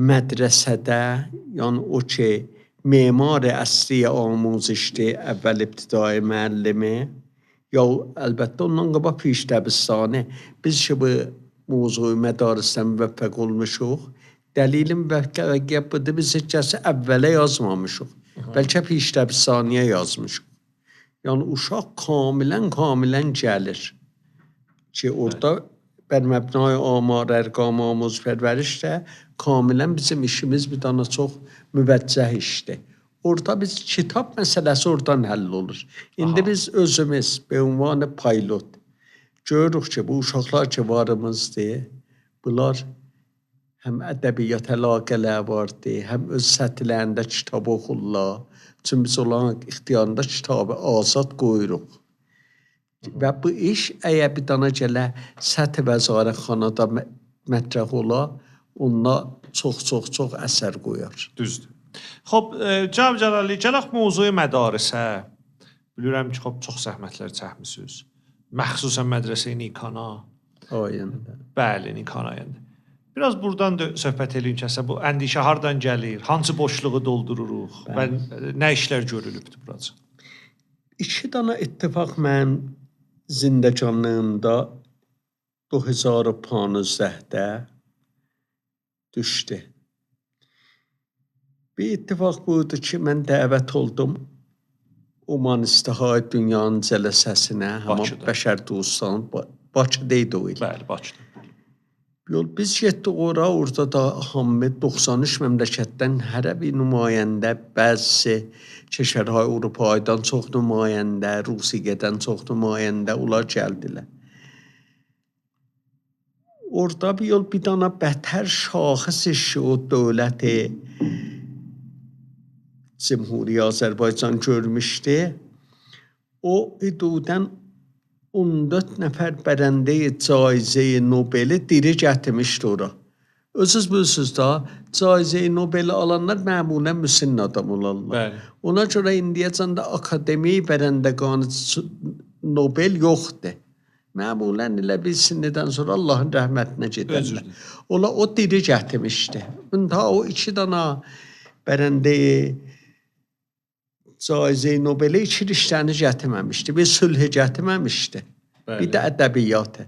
Speaker 2: mədrəsədə, yəni o ki معمار اصلی آموزشده اول ابتدای معلمه Ya əlbəttə ondan qabaq piş dəbistani. Biz ki bu mövzuyu mədarisdən müvəffəq olmuşuq. Dəlilin müvəffəqiyyət budur, biz heç kəsi əvvələ yazmamışıq. Bəlkə piş dəbistaniyə yazmışıq. Yəni uşaq kamilən gəlir. Ki orada bər məbnai amar, ərqam, amuz, pərvərişdə kamilən bizim işimiz bir dana çox müvəccəh işdir. Orada biz kitab məsələsi oradan həll olur. İndi biz özümüz be ünvanı pilot görürük ki, bu uşaqlar ki varımızdır, bunlar həm ədəbiyyat əlaqələri vardır, həm öz səthlərində kitab oxurlar. Çünki biz onların ixtiyarında kitabı azad qoyuruq. Və bu iş əgər bir dana gələ səthi vəzarətxanada mətrəh ola, onunla çox əsər qoyar.
Speaker 1: Düzdür. Xoş, Cənab Cəlali, gələk mövzuya mədarisə. Bilirəm ki, çox zəhmətlər çəkmisiniz. Məxsusən mədrəsə Nikana.
Speaker 2: Ayında.
Speaker 1: Bəli, Nikana ayında. Biraz buradan da söhbət eləyin ki, bu əndişə hardan gəlir, hansı boşluğu doldururuq və nə işlər görülübdür burası?
Speaker 2: 2 dana ittifaq mən zindəcanlığımda 2015-də düşdü. Bir ittifaq budur ki, mən dəvət oldum Umanistihai Dünyanın cələsəsinə, həmən bəşər dostlarının Bakıda idi o il.
Speaker 1: Bəli, Bakıda.
Speaker 2: Biz getdik orada da hamı 93 məmləkətdən hərə bir nümayəndə, bəzisi Keşərhay Avropaydan çox nümayəndə, Rusiyadan çox nümayəndə, onlar gəldilər. Orada bir dana bətər şaxıs işi o dövləti Cumhuriyyət Azərbaycan görmüşdü. O hüdudən 14 nəfər bərəndəyi caizəyi Nobeli diri gətirmişdi ora. Özünüz bilirsiniz da, caizəyi Nobeli alanlar məmulən müsinn adam olarlar.
Speaker 1: Bəli.
Speaker 2: Ona görə indiyəcən də akademi bərəndəqanı Nobel yoxdur. Məmulən elə bilsinədən sonra Allahın rəhmətinə gedərlər. Ola o diri gətirmişdi. Ta o 2 dana bərəndəyi caizəyi Nobeli 2 işlərini gətirməmişdi. Bir sülhü gətirməmişdi. Bir də ədəbiyyatı.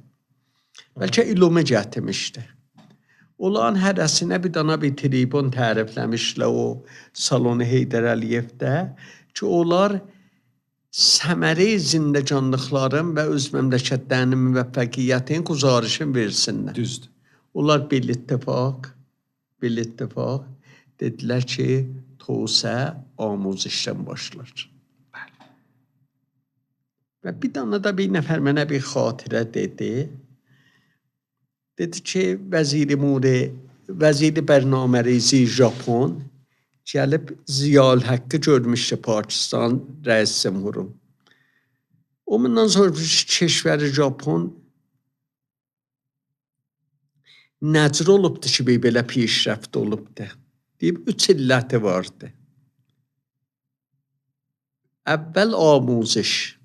Speaker 2: Bəlkə ilumi gətirmişdi. Olan hərəsinə bir dana bir tribun tərifləmişlər o Salonu Heydər Əliyevdə ki, onlar səməri zindəcanlıqların və öz məmləkətlərinin müvəffəqiyyətinin quzarışını versinlər.
Speaker 1: Düzdür.
Speaker 2: Onlar bil ittifaq dedilər ki, توسعه آموزشdən başlar. Və bir dana da bir nəfər mənə bir xatirə dedi. Dedi ki, vəziri bərnamərizi Japon gəlib Ziyal Haqqı görmüşdü Pakistan rəis cəmhuru. O bundan sonra keşvəri Japon nəcr olubdu ki, belə pişrəft olubdu. Deyib 3 illəti vardı. Əvvəl amuzиш,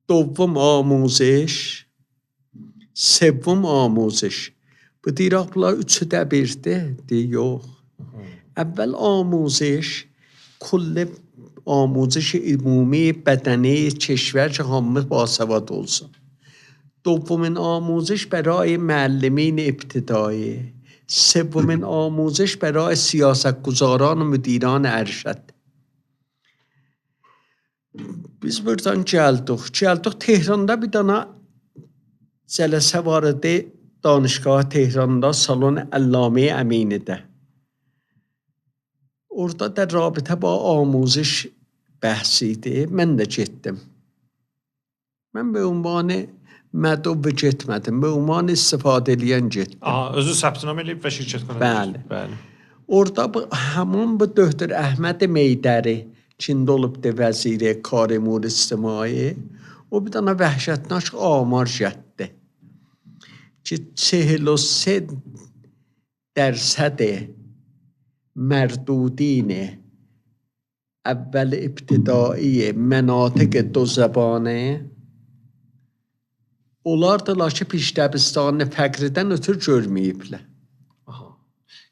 Speaker 2: دوم آموزش، سوم آموزش. Bu deyirək, bunlar 3-ü də birdir? Deyir, yox. Əvvəl آموزش, kulli آموزش ümumi bədəni کشور که hamı basavad olsun. دومین آموزش برای معلمین ابتدایی. سومین آموزش برای سیاستگزاران و مدیران ارشد. Biz buradan gəldik. Tehranda bir dana cələsə var idi. Danışgah Tehranda Salon Əllamə Əminidə. Orada da rabitə با آموزش bəhsi idi. Mən də getdim. Mən به عنوان mədəv getmədim. به عنوان istifadə eləyən getdim.
Speaker 1: Özü səbtinamə eləyib və şirkət qanunu.
Speaker 2: Bəli. Orada həmin bu Döktür Əhməd Meydəri Çində olubdu vəziri kar امور اجتماعی. O bir dana vəhşətnaş amar getdi. Ki 43% مردودین اول ابتدایی مناطق دو زبانه onlar da ki piş dəbistanını fəqridən ötür görməyiblər.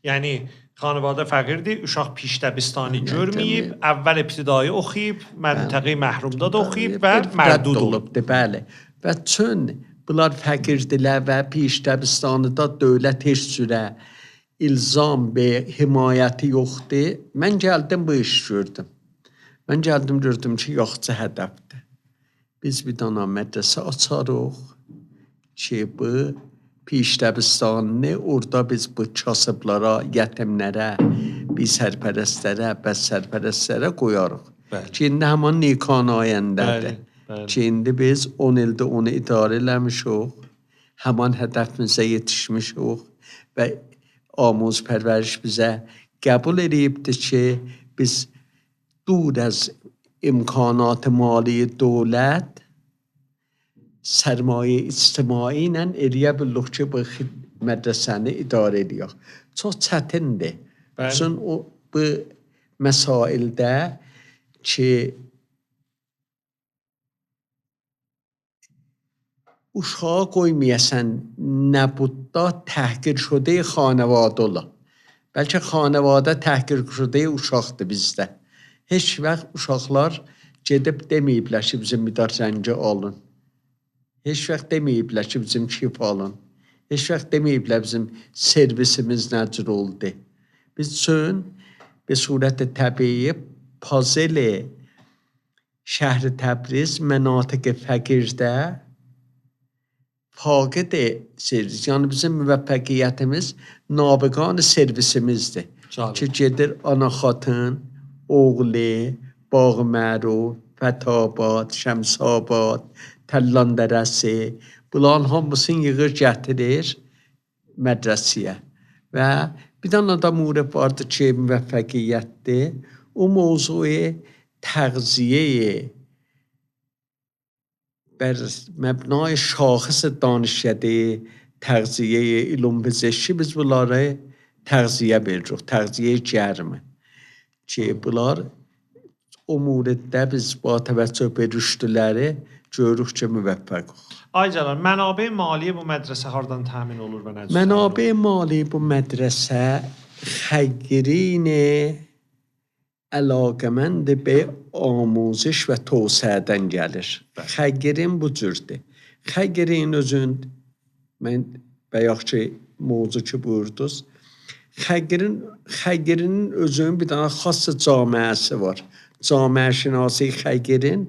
Speaker 1: Yəni xanəvadə fəqirdir, uşaq pişdəbistanı
Speaker 2: Yəni,
Speaker 1: görməyib, əvvəl ibtidai oxuyub, məntəqi məhrumda da oxuyub və
Speaker 2: rədd
Speaker 1: mərdud olub.
Speaker 2: olubdur, bəli. Və çün bunlar fəqirdilər və pişdəbistanıda dövlət heç cürə ilzam və himayəti yoxdur. Mən gəldim bu iş gördüm. Mən gəldim gördüm ki, yoxca hədəfdir. Biz bir dana mədrəsə açarıq ki, bu pişdəbistanını orada biz bu kasıblara, yetimlərə, biz sərpərəstlərə, bəs sərpərəstlərə qoyarıq.
Speaker 1: Bəli.
Speaker 2: Ki, indi həman Nikan ayəndədir.
Speaker 1: Bəli.
Speaker 2: Ki, indi biz 10 ildə onu idarə eləmişik, həman hədəfimizə yetişmişik və amuz pərvəriş bizə qəbul edibdir ki, biz دور از امکانات مالی دولت سرمایه اجتماعی ilə eləyə bilirik ki, bu mədrəsəni idarə ediyor. Çox çətindir. Üçün o bu məsaildə ki, uşağı qoymayasan nəbudda təhqir şudə xanəvadə ola. Bəlkə xanəvadə təhqir şudə uşaqdır bizdə. Heç vaxt uşaqlar gedib deməyiblər ki, bizim midar zəngi alın. Heç vaxt deməyiblər ki, bizim kif alın. Heç vaxt deməyiblər bizim servisimiz nəcür oldu. Biz üçün به صورت طبیعی پازل شهر تبریز مناطق فقیرده فاقد servis. Yani bizim müvəffəqiyyətimiz nabiqan servisimizdir. Ki gedir ana xatın, oğlu, Bağməru, Fəthabad, Şəmsabad, Təllan dərəsi, bunların hamısını yığır gətirir mədrəsiyə. Və bir dənə də murib vardır ki, müvəffəqiyyətdir. O mövzuu təğziyə بر مبنای شاخص دانشکده تغذیه علوم پزشکی biz bunlara təğziyə veririk, təğziyə gərmi. Ki, bunlar o murəddə biz ba təvəccüh verişdüləri görürük ki, müvəffəq.
Speaker 1: Ay Cəlal, mənabə maliyyə bu mədrəsə hardan təmin olur və necə?
Speaker 2: Mənabə maliyyə bu mədrəsə xeyrin علاقمند به آموزش و توسعه‌dən gəlir. Xəgirin bu cürdür. Xəgirin özün mən bayaq ki mövzu ki buyurdunuz. Xəgirin özünün bir dənə xas camiəsi var. Camiə şinasi Xəgirin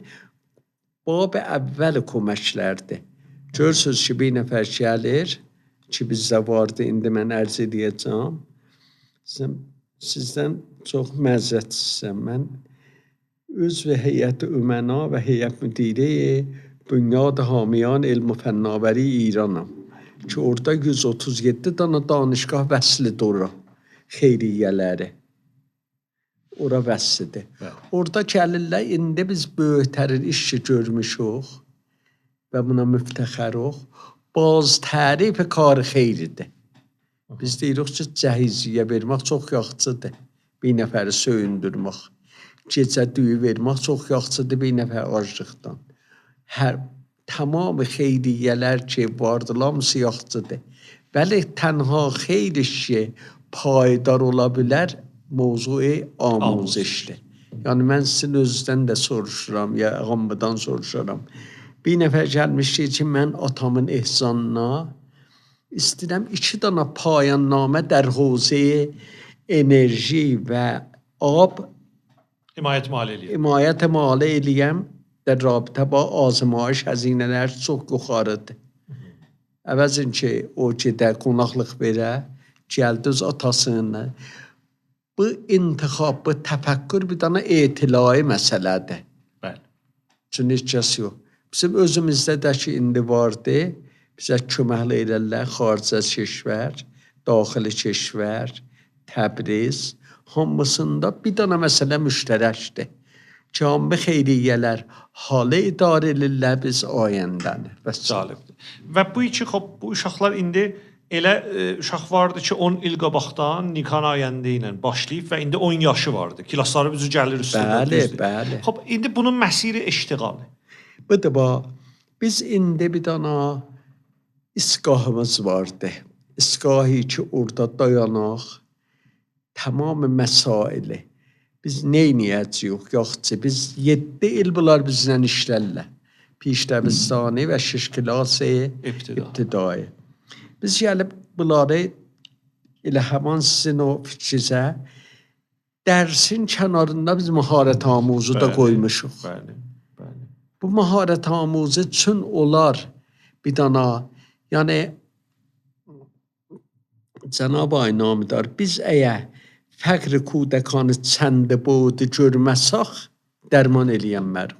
Speaker 2: bab əvvəl köməklərdir. Görürsünüz ki, bir nəfər gəlir ki, bizdə vardı, indi mən ərz edəcəm. Sizdən çox məzət istəyirəm. Mən üzv heyət ümena və heyət müdiri Bünyad Hamiyan Elm və Fənnaværi İranam. Ki, orada 137 dana danışgah vəslidir ora. Xeyriyyələri. Ora vəslidir. Orada gəlirlər, indi biz böyüklərin işi görmüşük və buna müftəxərik. Baz tərif kar xeyridir. Biz deyirik ki, cəhiziyyə vermək çox yaxçıdır. Bir nəfəri söyündürmək. Gecə düyü vermək çox yaxçıdır bir nəfər aclıqdan. Tamam xeyriyyələr ki, vardılar, hamısı yaxçıdır. Bəli, tənha xeyr işi payidar ola bilər mövzuu amuzişdir. Yəni, mən sizin özünüzdən də soruşuram, ya ağamıdan soruşuram. Bir nəfər gəlmişdir ki, mən atamın ehsanına istəyirəm 2 dana payannamə در حوزه انرژی و آب حمایت مالی eləyəm در رابطه با آزمایش هزینələr çox yuxarıdır. Əvəzin ki, o gedə qonaqlıq verə, gəldi öz atasını. Bu intixab, bu təfəkkür bir dana etilai məsələdir.
Speaker 1: Bəli.
Speaker 2: Çünki heç kəs yox. Bizim özümüzdə də ki, indi vardı. Bizə köməklə edirlər xarici keşvər, daxili keşvər, Təbriz, hamısında bir dana məsələ müştərəkdir. Ki, hamı xeyriyyələr halı idarə edirlər biz ayəndəni.
Speaker 1: Cəlibdir. Və bu iki, bu uşaqlar indi elə uşaq vardı ki, 10 il qabaqdan Nikan ayəndə ilə başlayıb və indi 10 yaşı vardı. Kilasları üzü gəlir üstündə.
Speaker 2: Bəli, bəli.
Speaker 1: İndi bunun məsiri iştiqalı.
Speaker 2: Budur, biz indi bir dana İsgahımız vardı. İsgahı ki orada dayanaq tamam məsaili biz neyniyəcəyik? Yoxsa biz 7 il bunlar bizlə işlərlər. Pişdəbistani və 6 klası ibtidai. Biz gəlib bunları elə həman sizin o fikrinizə dərsin kənarında biz məharət amuzu da qoymuşuq.
Speaker 1: Bəli, bəli.
Speaker 2: Bu məharət amuzu üçün olar bir dana, yəni Cənab-ı Namidar, biz əgər fəqr kudəkanı çəndə boğdu görməsək, dərman eləyənmər.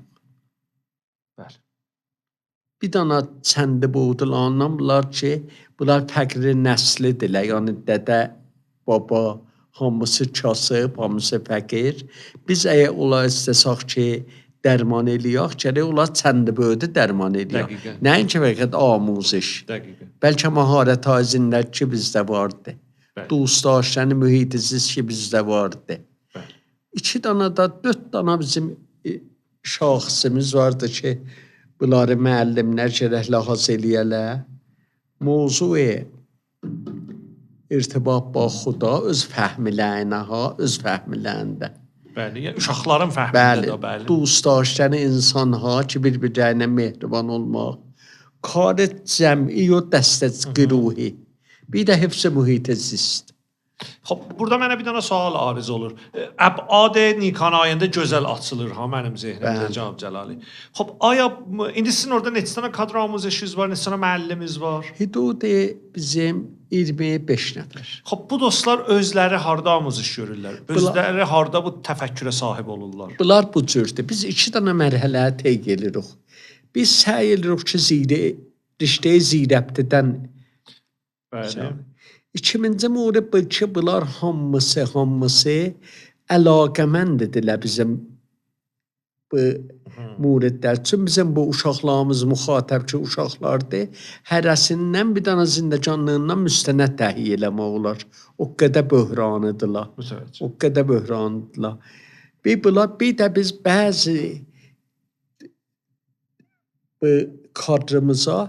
Speaker 1: Bəli.
Speaker 2: Bir dana çəndə boğdulandan bunlar ki, bunlar fəqri nəslidirlər, yəni dədə, baba, hamısı kasıb, hamısı fəqir. Biz əgər ola istəsək ki, dərman eləyək, gərək ola çəndə boğdu dərman eləyək.
Speaker 1: Dəqiqən.
Speaker 2: Nəinki fəqət amuziş.
Speaker 1: Dəqiqən.
Speaker 2: Bəlkə məharət azindəki ki, bizdə vardı.
Speaker 1: Bəli.
Speaker 2: Dost daşlarını mühitisiz ki, bizdə vardı.
Speaker 1: Bəli.
Speaker 2: 2 dana da 4 dana bizim şahsımız vardı ki, bunları müəllimlər gərək lahaz eləyələr. Mövzu irtibat ba xuda öz fəhmiləyinə ha, öz fəhmiləyində.
Speaker 1: Bəli, yəni uşaqların fəhmində
Speaker 2: Bəli,
Speaker 1: də bəli.
Speaker 2: dost daşlarını insan ha ki, bir-birlərinə mehriban olmaq. Kar cəmi o dəstəc güruhi. Bir də hifz mühit zist.
Speaker 1: Xop, burada mənə bir dənə sual ariz olur. Əbad Nikan ayında gözəl açılır ha mənim zehnimdə Cənab Cəlali. Xop, aya indi sizin orada neçə dənə kadr amuzişiniz var, neçə dənə müəllimimiz var?
Speaker 2: Hüdud bizim 25 nəfər.
Speaker 1: Xop, bu dostlar özləri harda amuziş görürlər? Özləri harda bu təfəkkürə sahib olurlar?
Speaker 2: Bunlar bu cürdür. Biz 2 dənə mərhələyə tey gelirik. Biz səy edirik ki, riştəyi zirəbtidən.
Speaker 1: Bəli.
Speaker 2: 2000-ci murib bu ki, bunlar hamısı əlaqəməndidirlər bizim bu muridlər. Çünki bizim bu uşaqlarımız müxatəb ki, uşaqlardır. Hərəsindən bir dənə zindəcanlığından müstənət təhiyyə eləmək olar. O qədər böhranıdırlar. O qədər böhranıdırlar. Bir də biz bəzi bu kadrımıza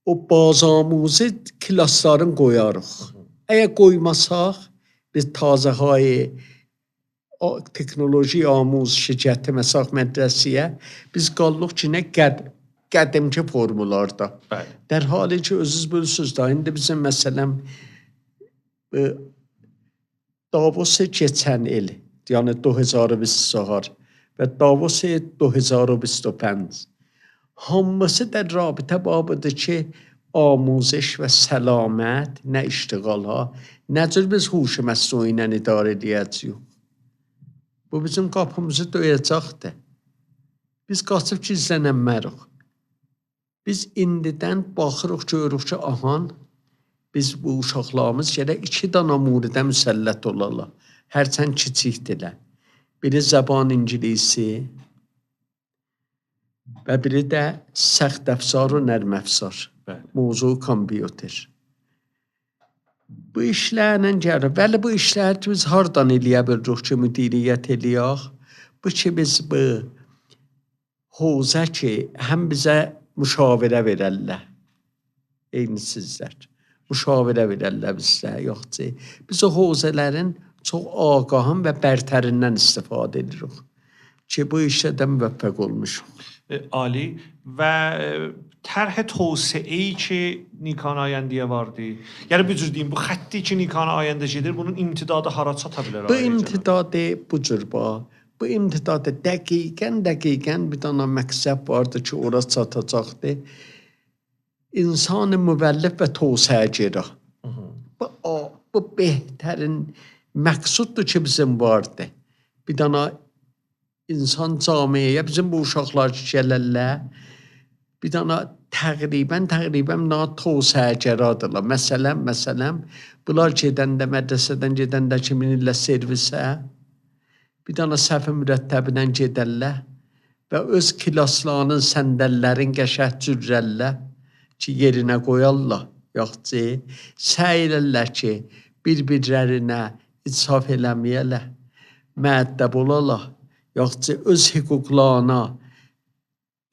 Speaker 2: o bazamuzi klasların qoyarıq. Əgər qoymasaq, biz tazəhay teknoloji amuzişi gətirməsək mədrəsiyə, biz qallıq ki, nə qədimki formularda.
Speaker 1: Bəli.
Speaker 2: در حالی ki, özünüz bilirsiniz da, indi bizim məsələn Davos keçən il, yəni 2024 və Davos 2025 hamısı در رابطه babıdır ki, آموزش و سلامت نه iştiğal ha, nə cür biz huş məsnui ilə idarə edəcəyik. Bu bizim qapımızı döyəcəkdir. Biz qaçıb gizlənənmərik. Biz indidən baxırıq, görürük ki, ahan, biz bu uşaqlarımız gərək 2 dana muridə müsəllət olarlar. Hərçənd kiçikdirlər. Biri zəban ingilisi və biri də səxt əfsar və nərm əfsar. Mövzu kompüter. Bu işlərlə gəlir. Bəli, bu işləri biz hardan eləyə bilirik ki, müdiriyyət eləyək? Bu ki, biz bu hovzə ki, həm bizə müşavirə verərlər. Eyni sizlər. Müşavirə verərlər bizə, yoxsa. Biz o hovzələrin çox ağahın və bərtərindən istifadə edirik. Ki, bu işdə də müvəffəq olmuşuq.
Speaker 1: Ali və tərh tövsiyeyi ki Nikan ayəndəyə vardı. Yəni bu cür deyim, bu xətti ki Nikan ayəndə gedir, bunun imtidadı hara çata bilər?
Speaker 2: Bu imtidadı bu cür bax. Bu imtidadı dəqiqən bir dana məqsəd vardı ki, ora çatacaqdı. İnsan müvəllif və tövsiyəçi. Bu behtarin məqsuddur ki, bizim vardı. Bir dana insan camiyə, bizim bu uşaqlar gələrlər, bir dana təqribən tövsiyəçiradırlar. Məsələn, bunlar gedəndə, mədrəsədən gedəndə ki, minirlər servisə, bir dana səhv mürəttəbindən gedərlər və öz klaslarının səndəllərin qəşəng cürrəllər ki, yerinə qoyarlar. Yoxsa səy elərlər ki, bir-birlərinə insaf eləməyələr, müəddəb olarlar. Yoxsa öz hüquqlarına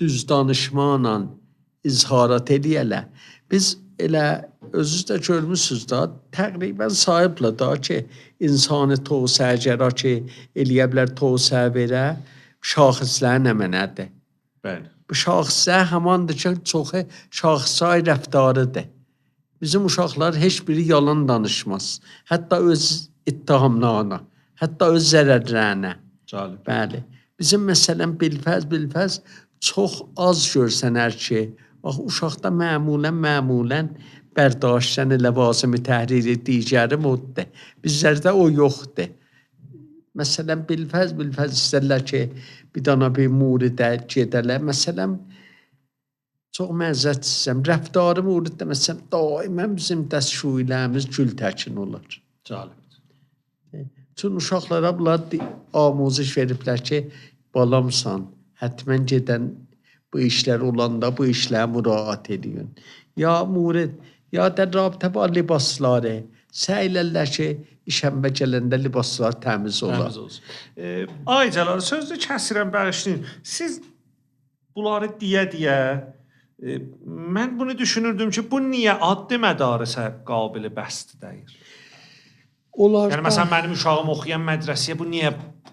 Speaker 2: düz danışmanla izharat edəyələr. Biz elə özünüz də görmüsünüz da, təqribən sayıbla da ki, insanı tövsiyəgərə ki, eləyə bilər tövsiyə verə, şaxislər nə mənədir?
Speaker 1: Bəli.
Speaker 2: Bu şaxislər hamandır ki, çoxu şaxisay rəftarıdır. Bizim uşaqlar heç biri yalan danışmaz. Hətta öz ittihamlarına, hətta öz zərərlərinə.
Speaker 1: Cəlib.
Speaker 2: Bəli. Bizim məsələn bilfəz çox az görsənər ki, bax uşaqda məmulən bərdاشتن لوازم تحریری دیگری moddur. Bizlərdə o yoxdur. Məsələn bilfəz istərlər ki, bir dana bir muridə gedələr. Məsələn çox məzət istəyirəm. Rəftarı muriddə məsələn daimən bizim dəstşuylərimiz gül təkin olur.
Speaker 1: Cəlib.
Speaker 2: Çün uşaqlara bunlar amuziş veriblər ki, balamsan, həttəmən gedən bu işlər olanda bu işlərə müraat edin. Ya murid, ya da rabitə var libasları. Səylərlər ki, işəmbə gələndə libaslar təmiz olar.
Speaker 1: Təmiz olsun. Ay Cəlal, sözünü kəsirəm, bağışlayın. Siz bunları deyə mən bunu düşünürdüm ki, bu niyə addi mədarisə qabili bəsdir deyir?
Speaker 2: Onlar
Speaker 1: yəni məsələn mənim uşağım oxuyan mədrəsəyə bu niyə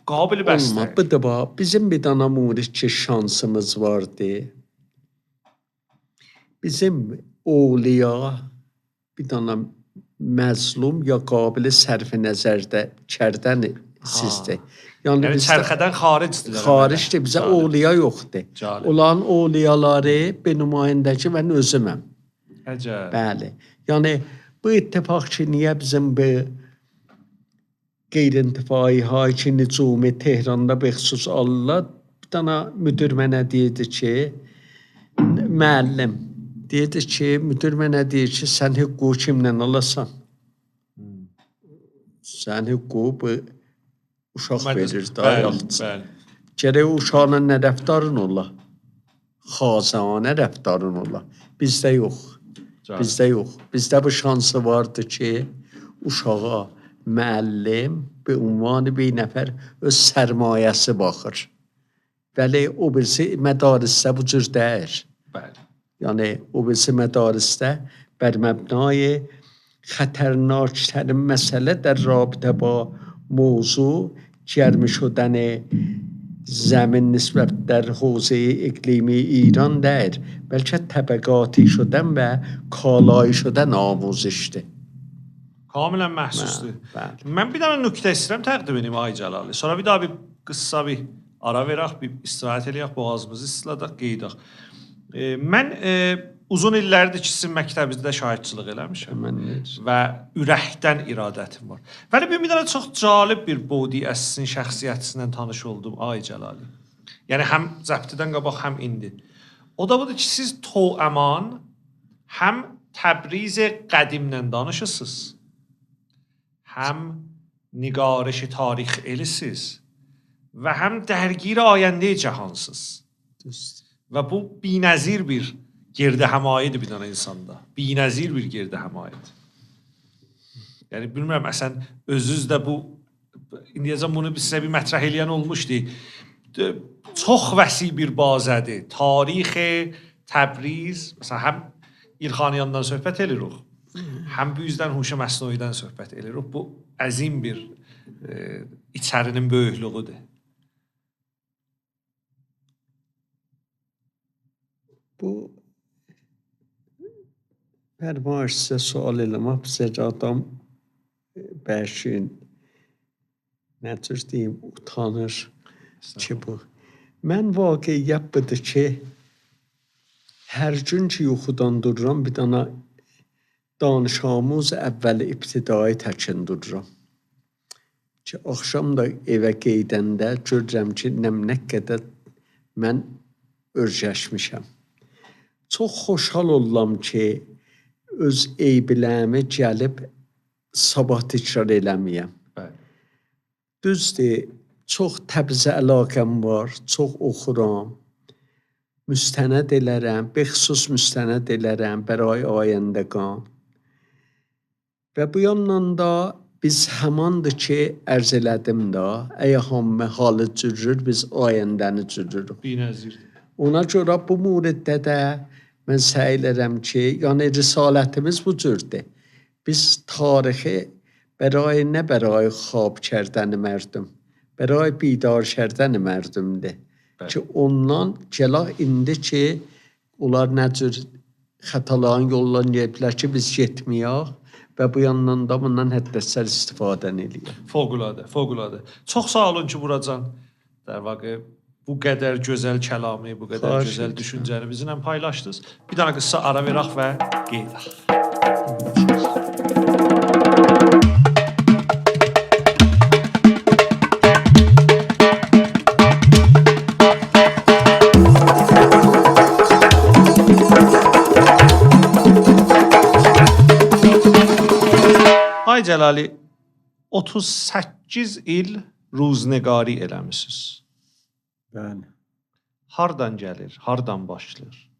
Speaker 1: qabili bəsdir?
Speaker 2: Bu da bax, bizim bir dana murid ki, şansımız vardı. Bizim oğliya bir dana məzlum ya qabili sərf-i nəzərdə kərdən sizdir.
Speaker 1: Yəni çərxədən xaricdir.
Speaker 2: Xaricdir, bizə oğliya yoxdur. Olan oğliyaları bir nümayəndəki mən özüməm.
Speaker 1: Əcəb.
Speaker 2: Bəli. Yəni bu ittifaq ki, niyə bizim bu qeyri-intifai hakimi cumi Tehranda bəxsus Allah bir dana müdür mənə deyirdi ki, müəllim deyirdi ki, müdür mənə deyir ki, sən hüququ kimlə alasan? Sən hüququ bu uşaq verir da yaxçı. Gərək uşaqla nə rəftarın ola? Xazanə rəftarın ola. Bizdə yox. Bizdə yox. Bizdə bu şansı vardı ki, uşağa müəllim bir ünvanı bir nəfər öz sərmayəsi baxır. Bəli, o birisi mədarisdə bu cür deyir. Yəni, o birisi mədarisdə bər məbnai خطرناکترین مسئله در رابطه با موضوع گرم شدن زمین نسبت در حوزه اقلیمی ایران değil, بلکه طبقاتی شدن و کالایی şudan آموزشdir.
Speaker 1: Kamilən məhsusdur. Mən bir dənə nöqtə istəyirəm təqdim edeyim Ay Cəlali. Sonra bir daha bir qısa bir ara verək, bir istirahət eləyək, boğazımızı isladaq, qeydaq. Mən uzun illərdir ki, sizin məktəbinizdə şahidçilik eləmişəm və ürəkdən iradətim var. Vəli bir dənə çox cəlib bir bodi əslin şəxsiyyətisindən tanış oldum Ay Cəlali. Yəni həm zəbtidən qabaq, həm indi. O da budur ki, siz toəman həm Təbriz qədimlə danışırsınız, həm nigarişi tarix elisiniz və həm dərgir ayəndə cəhansız. Və bu binəzir bir gerdə həmayədir bir dənə insanda. Binəzir bir gerdə həmayədir. Yəni, bilmirəm, əsən özünüz də bu, indiyəcəm bunu sizə bir mətrəh eləyən olmuşdu. Çox vəsi bir bazədir. Tarix Təbriz, məsələn, həm İlxaniyandan söhbət edirik, həm Büyüzdən Huşa Məsnuidən söhbət edirik. Bu, əzim bir içərinin böyüklüğüdür.
Speaker 2: Bu Pərvar sizə sual eləmək, bizə adam bəşin, nə tür deyim, utanır ki bu. Mən vaqiyyət budur ki, hər gün ki yuxudan dururam, bir dana danışamuz əvvəli ibtidai təkin dururam. Ki, axşam da evə qeydəndə görürəm ki, nə qədər mən örgəşmişəm. Çox xoşhal oldum ki, öz eybiləmi gəlib sabah təkrar eləməyəm. Düzdür, çox Təbrizə əlaqəm var, çox oxuram, müstənəd elərəm, bəxsus müstənəd elərəm bəray ayəndəqan. Və bu yandan da biz həmandır ki, ərz elədim da, əyə halı cürür, biz ayəndəni cürürük.
Speaker 1: Binəzirdir.
Speaker 2: Ona görə bu muriddə də Mən səy edirəm ki, yəni risalətimiz bu cürdür. Biz tarixi برای خواب کردن مردم برای بیدار کردن مردمdir. Ki ondan gəlaq indi ki, onlar nə cür xətaların yollarını yedilər ki, biz getməyək və bu yandan da bundan həddəsər istifadəni eləyək.
Speaker 1: Fövqəladə, fövqəladə. Çox sağ olun ki, Buracan. در واقع bu qədər gözəl kəlamı, bu qədər
Speaker 2: Xahiş
Speaker 1: gözəl
Speaker 2: edirəm.
Speaker 1: düşüncəni bizimlə paylaşdınız. Bir dənə qısa ara verək və qeydək. Ay Cəlali, 38 il ruznegari eləmisiniz.
Speaker 2: Bəli.
Speaker 1: Hardan gəlir, hardan başlayır?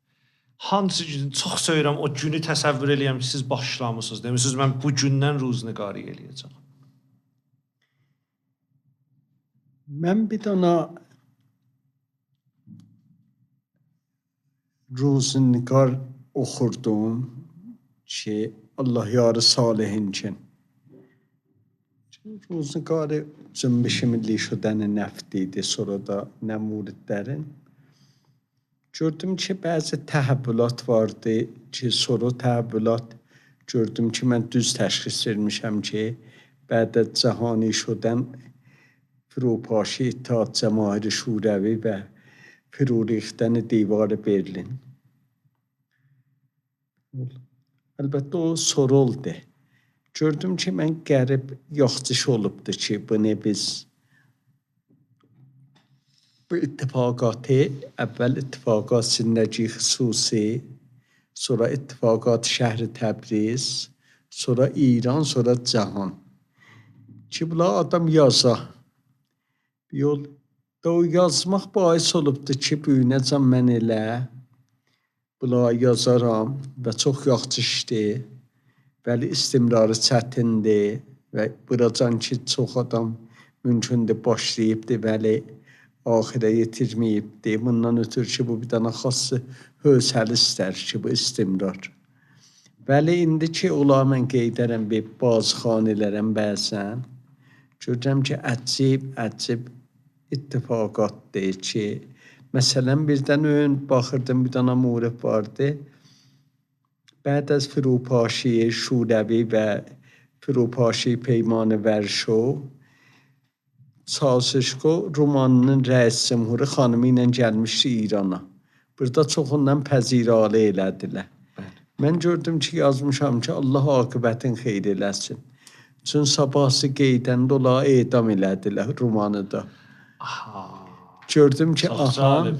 Speaker 1: Hansı gün, çox söyürəm, o günü təsəvvür eləyəm ki, siz başlamısınız. Demişsiniz, mən bu gündən ruznegari eləyəcəm.
Speaker 2: Mən bir dana روزنگار oxurdum ki, Allah yarı salihin için. روزنگار جنبش ملی شدن نفتیdi, sonra da nə muridlərin. Gördüm ki, bəzi təhəbbülat vardı ki, sonra təhəbbülat gördüm ki, mən düz təşxis vermişəm ki, بعد از جهانی شدن فروپاشی اتحاد جماهیر شوروی و فرو ریختن دیوار برلین. Əlbəttə o soru oldu. Gördüm ki, mən qərib yaxçış olubdu ki, bunu biz bu ittifaqatı əvvəl ittifaqat zindəgi xüsusi, sonra ittifaqat şəhri Təbriz, sonra İran, sonra cahan. Ki, bunlar adam yaza. Yol da o yazmaq bahis olubdu ki, büyünəcəm mən elə bunlar yazaram və çox yaxşı işdir. Bəli, istimrarı çətindir və buracan ki, çox adam mümkündür başlayıbdır, bəli, axirə yetirməyibdir. Bundan ötürü ki, bu bir dənə xası hövsəli istər ki, bu istimrar. Bəli, indi ki, olar mən qeydərəm bir bazxanilərəm bəzən. Görürəm ki, əcib ittifaqatdır ki, məsələn, birdən ön baxırdım, bir dənə murid vardı. بعد از فروپاشی شوروی و فروپاشی پیمان ورشو Çauşesku Rumanının rəis cəmhuru xanımı ilə gəlmişdi İrana. Burada çoxundan pəziralı elədilər. Mən gördüm ki, yazmışam ki, Allah aqibətin xeyir eləsin. Çün sabahsı qeydəndə ola edam elədilər Rumanıda. Gördüm ki, aha,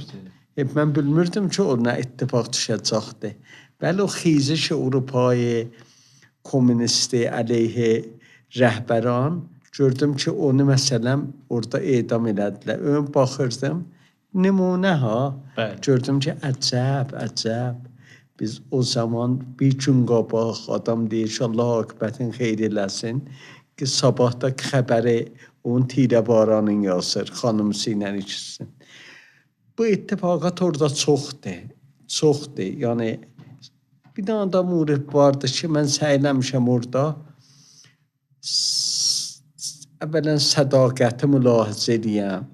Speaker 2: mən bilmirdim ki, o nə ittifaq düşəcəkdir. Bəli, o xیزش Avropayı komünisti əleyhə rəhbəran gördüm ki, onu məsələn orada edam elədilər. Ön baxırdım, nümunə ha. Gördüm ki, əcəb. Biz o zaman bir gün qabaq adam deyir ki, Allah aqibətin xeyir eləsin ki, sabahda xəbəri onun tirəbaranın yazır, xanımsı ilə ikisisin. Bu ittifaqat orada çoxdur. Yəni, bir dənə da murid vardı ki, mən səyləmişəm orada. Əvvələn sədaqəti mülahizə eləyəm.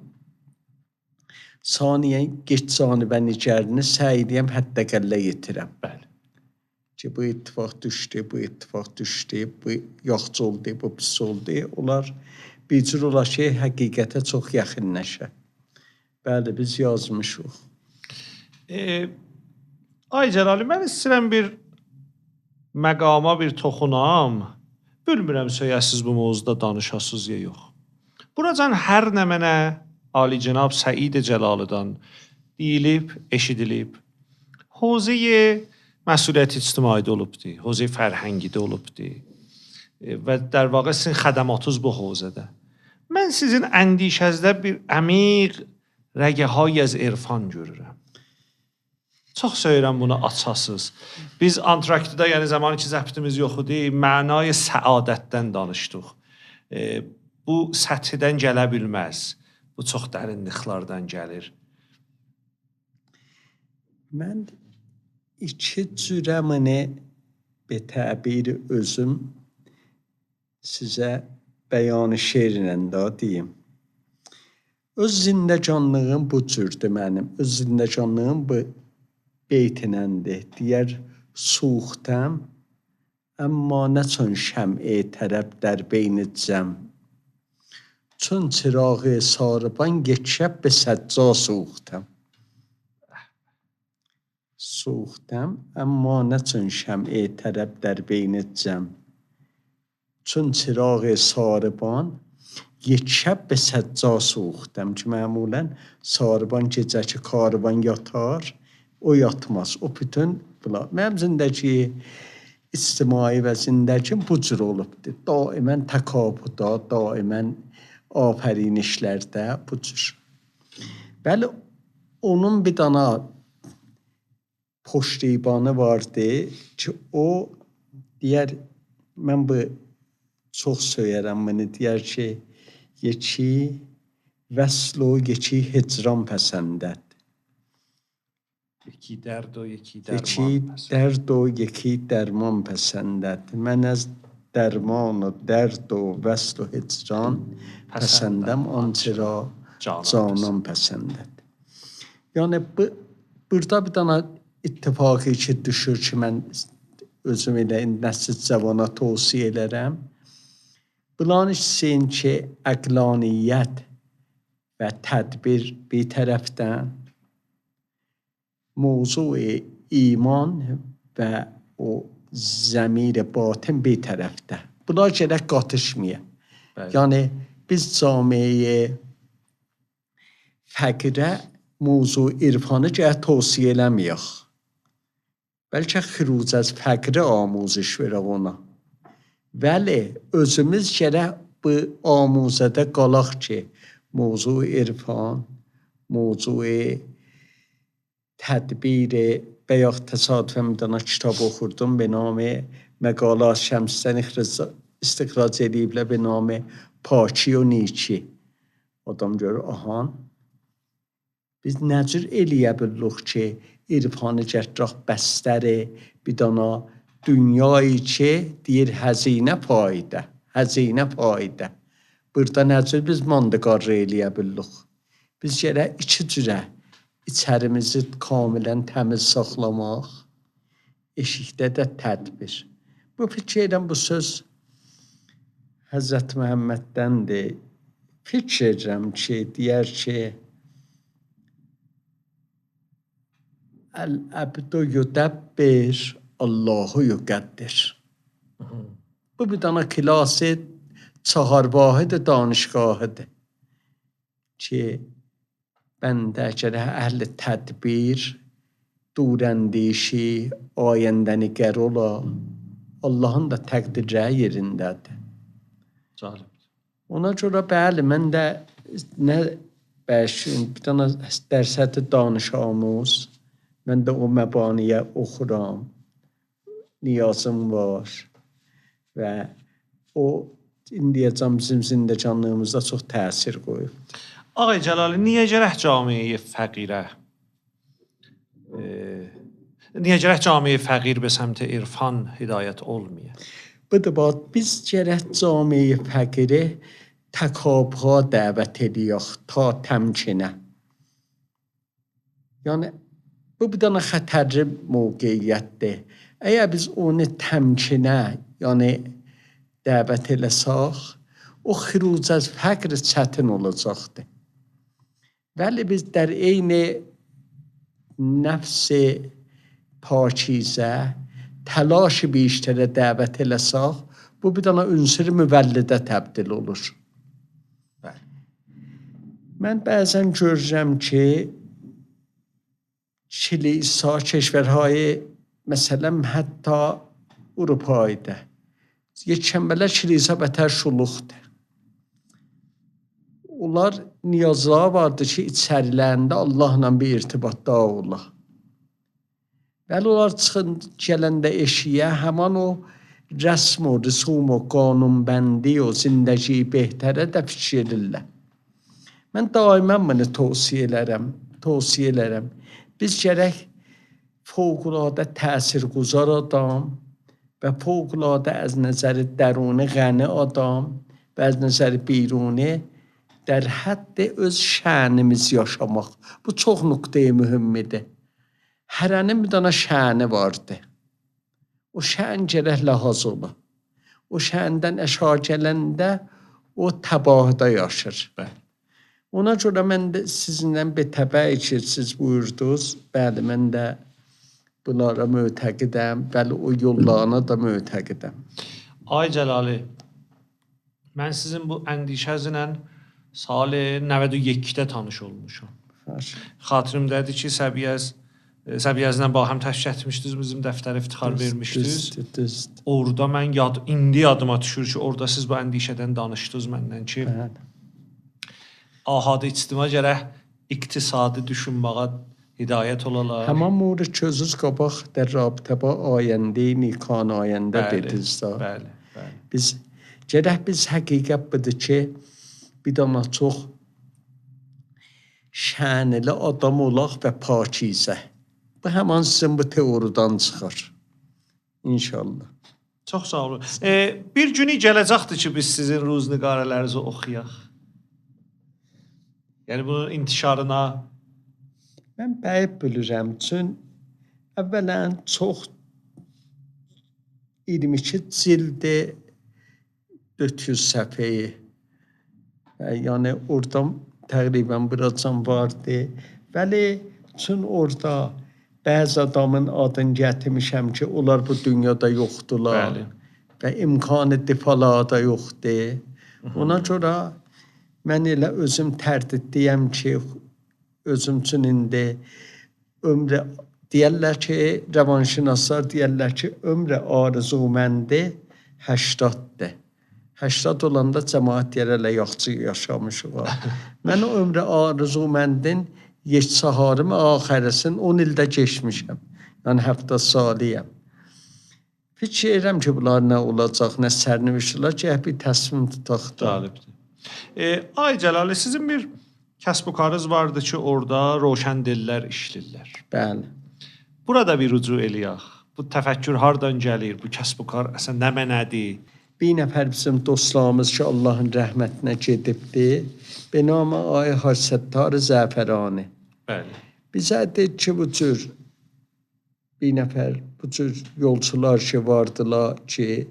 Speaker 2: Saniyen geç canibə nigerini səy eləyəm, hətta qəllə yetirəm.
Speaker 1: Bəli.
Speaker 2: Ki, bu ittifaq düşdü, bu yaxçı oldu, bu pis oldu. Onlar bir cür olar ki, həqiqətə çox yaxınlaşır. Bəli, biz yazmışıq.
Speaker 1: Ay Cəlali, mən istəyirəm bir məqama bir toxunam. Bilmirəm söyəsiz bu mövzuda danışasız ya yox. Buracan hər nə mənə Ali-Cənab Səid Cəlalıdan deyilib, eşidilib. Hozey məsuliyyət ictimaidə olubdur, hozey fərhəngidə olubdur və در واقع sizin xədəmatınız bu hozədə. Mən sizin əndişəzdə bir əmiq rəgəhay az irfan görürəm. Çox söyürəm bunu açasız. Biz Antarktida, yəni zamanı ki zəbtimiz yox idi, mənay səadətdən danışdıq. Bu səthdən gələ bilməz. Bu çox dərinliklərdən gəlir.
Speaker 2: Mən iki cürəmini bir təbir özüm sizə bəyanı şeirlə də deyim. Öz zindəcanlığım bu cürdür mənim. Öz zindəcanlığım bu beytinəndir. Deyər, suxtəm, əmma nə çün şəm'i tərəb در بین cəm. چون چراغ ساربان یک شب به سجا سوختم. سوختم اما نه چون شمع طرب در بین جم. چون چراغ ساربان یک شب به سجا سوختم. Ki məmulən sarban gecə ki karvan yatar, o yatmaz. O bütün bunlar. Mənim zindəki ictimai və zindəkim bu cür olubdur. Daimən təkabüda, daimən afərinişlərdə bu cür. Bəli, onun bir dana poştibanı vardı ki, o deyər, mən bu çox söyərəm bunu, deyər ki, yeki vəsl o, yeki hicran pəsəndət.
Speaker 1: Yeki dərd o, yeki
Speaker 2: Yeki dərd o, yeki dərman pəsəndət. Mən az dərman o, dərd o, vəsl o, hicran pəsəndəm, ancıra canan pəsəndət. Yəni, burada bir dana ittifaqı ki, düşür ki, mən özüm ilə nəsil cavana tövsiyə elərəm. Bunların ikisinin ki, əqlaniyyət və tədbir bir tərəfdən, mövzu iman və o zəmir batın bir tərəfdə. Bunlar gərək qatışmaya. Yəni, biz camiye fəqirə mövzu irfanı gərək tövsiyə eləməyək. Bəlkə xüruc az fəqirə amuzış verək ona. Vəli, özümüz gərək bu amuzədə qalaq ki, mövzu irfan, mövzu tədbir bayaq təsadüfən bir dana kitab oxurdum به نام مقالات شمس‌دین استخراج ediblər به نام پاکی و نیکی. Adam görür, ahan, biz nə cür eləyə bilirik ki, irfanı gətirək bəstəri bir dana dünyayı ki, deyir həzinə faydə, həzinə faydə. Burada nə cür biz mandıqarı eləyə bilirik. Biz gərək iki cürə içərimizi kamilən təmiz saxlamaq, eşikdə də tədbir. Bu fikirdən bu söz Həzrət Məhəmməddəndir. Fikirəm ki, deyər ki, Əl-əbdu yüdəbbir, Allahu yüqəddir. Bu bir dana klası çaharvahid danışgahıdır ki, bəndə gərək əhl-i tədbir, durəndişi, ayəndəniqər ola, Allahın da təqdirləri yerindədir.
Speaker 1: Cəlib.
Speaker 2: Ona görə bəli, mən də nə bəşin, bir dana dərsəti danışamız, mən də o məbaniyə oxuram, niyazım var və o indiyəcəm bizim zindəcanlığımızda çox təsir qoyub.
Speaker 1: Ağay Cəlali, niyə gərək camiyə fəqirə? Niyə gərək camiyə fəqir be səmtə irfan hidayət olmaya?
Speaker 2: Budur bax, biz gərək camiyə fəqiri təkabha dəvət ediyək ta təmkinə. Yəni, bu bir dana xətərli mövqeyiyyətdir. Əgər biz onu təmkinə, yəni dəvət eləsək, o xüruc az fəqr çətin olacaqdır. Vəli biz در عین نفس پاکیزه تلاش بیشتر دعوت eləsək, bu bir dana ünsür müvəllidə təbdil olur. Mən bəzən görürəm ki, kilisa کشورهای مثلا حتی اروپاییdə yekənbələr kilisa bətər şuluqdur. Onlar niyazlar vardır ki, içərilərində Allahla bir irtibatda olar. Bəli, onlar çıxın gələndə eşiyə həman o rəsm o, rüsum o, qanunbəndi o, zindəgi behtərə də fikir edirlər. Mən daimən bunu tövsiyə elərəm. Biz gərək fövqəladə təsirgüzar adam və fövqəladə az nəzər dəruni qəni adam və az nəzər biruni در حد öz şənimiz yaşamaq. Bu çox nöqtəyi mühümmidir. Hərənin bir dənə şəni vardı. O şən gərək lahaz ola. O şəndən əşa gələndə o təbahda yaşır. Ona görə mən də sizinlə bir təbəi ki, siz buyurdunuz. Bəli, mən də bunlara mütəqidəm. Bəli, o yollarına da mütəqidəm.
Speaker 1: Ay Cəlali, mən sizin bu əndişəzlə sal 92-də tanış olmuşam. Xatirimdədir ki, Səbiyyəzlə bahəm təşkil etmişdiniz, bizim dəftərə iftixar vermişdiniz. Orada mən indi yadıma düşür ki, orada siz bu əndişədən danışdınız məndən ki, ahad ictima gərək iqtisadi düşünməyə hidayət olalar.
Speaker 2: Həman mورد çözüz qabaq در رابطه با آینده نیکان آینده dediniz da.
Speaker 1: Bəli.
Speaker 2: Biz gərək biz həqiqət budur ki, bir dana çox şənli adam olaq və pakizə. Bu həman sizin bu teoriyadan çıxar. İnşallah.
Speaker 1: Çox sağ olun. Bir günü gələcəkdir ki, biz sizin ruzniqarələrinizi oxuyaq. Yəni bunun intişarına
Speaker 2: mən bəyib bilirəm. Çün əvvələn çox 22 cildi 400 səfəyi. Yəni orada təqribən birazcan vardı. Vəli çün orada bəzi adamın adını gətirmişəm ki, onlar bu dünyada yoxdular. Bəli. Və imkanı difaları da yoxdur. Ona görə mən elə özüm tərdiddiyəm ki, özüm üçün indi ömrə deyərlər ki, rəvanşünaslar deyərlər ki, ömrə arzuməndi 80-dir. 80 olanda cəmaət yerələ yaxçı yaşamışıq. Mən o ömrə arzuməndin saharım axirəsin 10 ildə keçmişəm. Yəni 70 saliyəm. Fikir edirəm ki, bunlar nə olacaq, nə sərnişinlər ki, bir təsmin tutaq da.
Speaker 1: Ay Cəlali, sizin bir kəsb-ü karınız vardı ki, orada roşəndillər işləyirlər.
Speaker 2: Bəli.
Speaker 1: Burada bir rücu eləyək. Bu təfəkkür hardan gəlir? Bu kəsb-ü kar əslən nə mənədir?
Speaker 2: Bir nəfər bizim dostlarımız ki, Allahın rəhmətinə gedibdir. Be namı Ay Hacsettar Zəfərani.
Speaker 1: Bəli.
Speaker 2: Bizə deyir ki, bu cür bir nəfər, bu cür yolçular ki vardılar ki,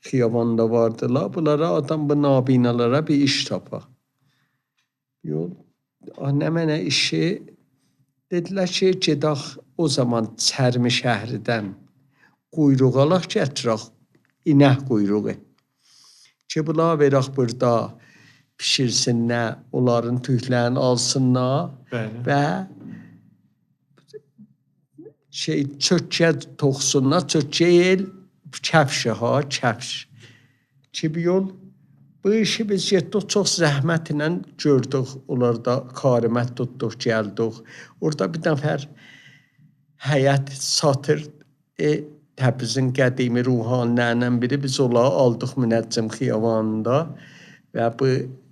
Speaker 2: xiyabanda vardılar. Bunlara adam bu nabinalara bir iş tapar. Yol, nə mənə işi? Dedilər ki, gedək o zaman Çərmi şəhridən quyruq alaq gətirək, inək quyruğu. Ki, bunlar verək burada pişirsinlər, onların tüklərini alsınlar. Bəli. Və çökkə toxsunlar, çökkə el kəfşi ha, kəfş. Ki, bir yol, bu işi biz getdik, çox zəhmətlə gördük, onlarda karimət tutduq, gəldik. Orada bir nəfər həyət satır, Təbrizin qədimi ruhanilərindən biri, biz onları aldıq Münəccim xiyabanında və bu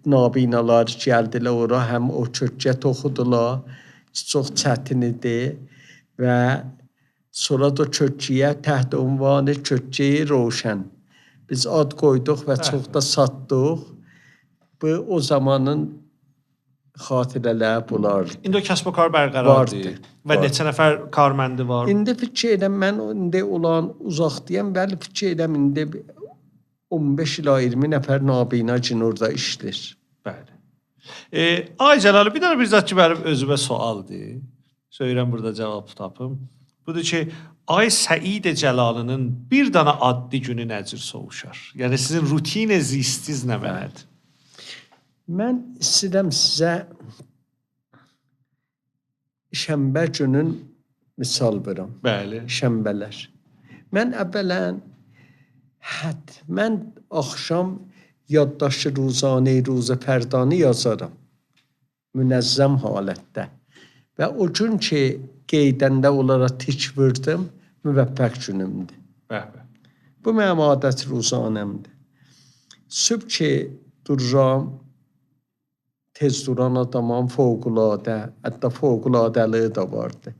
Speaker 2: nabinalar gəldilər ora, həm o çökkə toxudular, çox çətin idi və sonra da çökkəyə təht ünvanı çökkəyi roşən. Biz ad qoyduq və çox da satdıq. Bu o zamanın xatirələri bunlardır.
Speaker 1: İndi o kəsb-ü kar bərqərardır və neçə nəfər karməndi var?
Speaker 2: İndi fikir edirəm, mən indi olan uzaqdayım, bəli fikir edirəm, indi 15 ila 20 nəfər nabina cin orada işləyir.
Speaker 1: Bəli. Ay Cəlali, bir dənə bir zat ki, mənim özümə sualdır. Söyləyirəm burada cavab tapım. Budur ki, Ay Səid Cəlalının bir dənə addi günü nəcür soğuşar? Yəni sizin rutin zistiz nə mənədir?
Speaker 2: Mən istəyirəm sizə şənbə günün misal verim.
Speaker 1: Bəli.
Speaker 2: Şənbələr. Mən əvvələn mən axşam yaddaşı ruzanə, ruzə fərdanı yazaram. Münəzzəm halətdə. Və o gün ki, qeydəndə onlara tik vurdım, müvəffəq günümdür.
Speaker 1: Bəli.
Speaker 2: Bu mənim adət ruzanəmdir. Sübh ki, dururam, tez duran adamın fövqüladə, hətta fövqüladəliyi də vardı.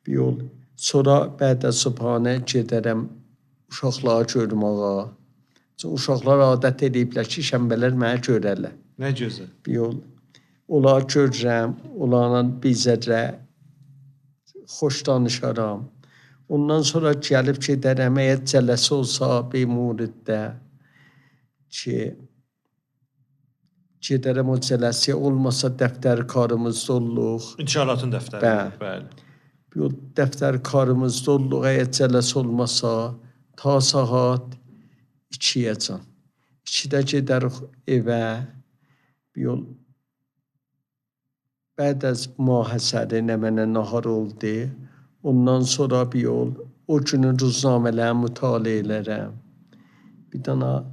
Speaker 2: Bir yol Sonra bədə subhanə gedərəm uşaqları görüm ağa. Uşaqlar adət ediblər ki, şənbələr mənə görərlər.
Speaker 1: Nə gözəl.
Speaker 2: Bir yol. Onları görürəm, onlarla bir zərrə xoş danışaram. Ondan sonra gəlib gedərəm, əgər cələsi olsa bir muriddə ki, gedərəm o cələsi, olmasa dəftər karımızda olluq.
Speaker 1: İnşaatın dəftəri.
Speaker 2: Bəli. Bir dəftər karımızda olluq, əgər cələsi olmasa ta saat 2-yəcən. 2-də gedərik evə, bir yol. Bəd az mühasəri nə mənə nahar oldu. Ondan sonra bir yol o günün ruznamələri mütaliə elərəm. Bir dana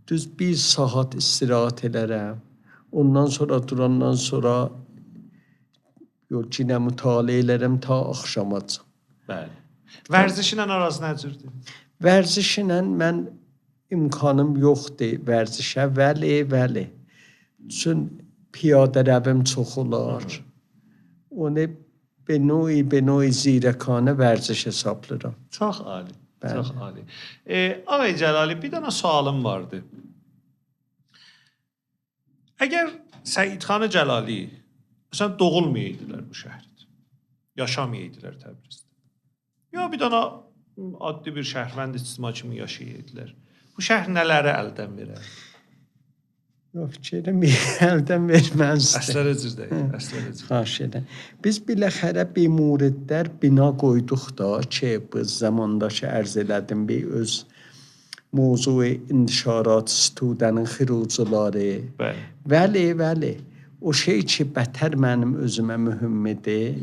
Speaker 2: düz 1 saat istirahat edərəm. Ondan sonra durandan sonra yol yenə mütaliə elərəm ta axşamacan.
Speaker 1: Bəli. Vərzişlə aranız nə cürdür?
Speaker 2: Vərzişlə mən imkanım yoxdur vərzişə, vəli. Çün piyadə rəvim çox olar. Onu به نوعی زیرکانه ورزش hesaplıram.
Speaker 1: Çox ali.
Speaker 2: Bəli.
Speaker 1: Çox ali. Ağay Cəlali, bir dənə sualım vardı. Əgər Səidxanı Cəlali məsələn doğulmayaydılar bu şəhərdə, yaşamayaydılar Təbrizdə. Ya bir dənə addi bir şəhərvənd ictimai kimi yaşayaydılar. Bu şəhər nələri əldən verər?
Speaker 2: Yox, fikrim əldən verməzdi.
Speaker 1: Əslər əcür deyil, əslər əcür.
Speaker 2: Xahiş edirəm. Biz biləxərə bir muridlər bina qoyduq da ki, bu zamanda ki, ərz elədim bir öz mövzu intişarat studənin xirucuları. Bəli. O şey ki, bətər mənim özümə mühümmidir.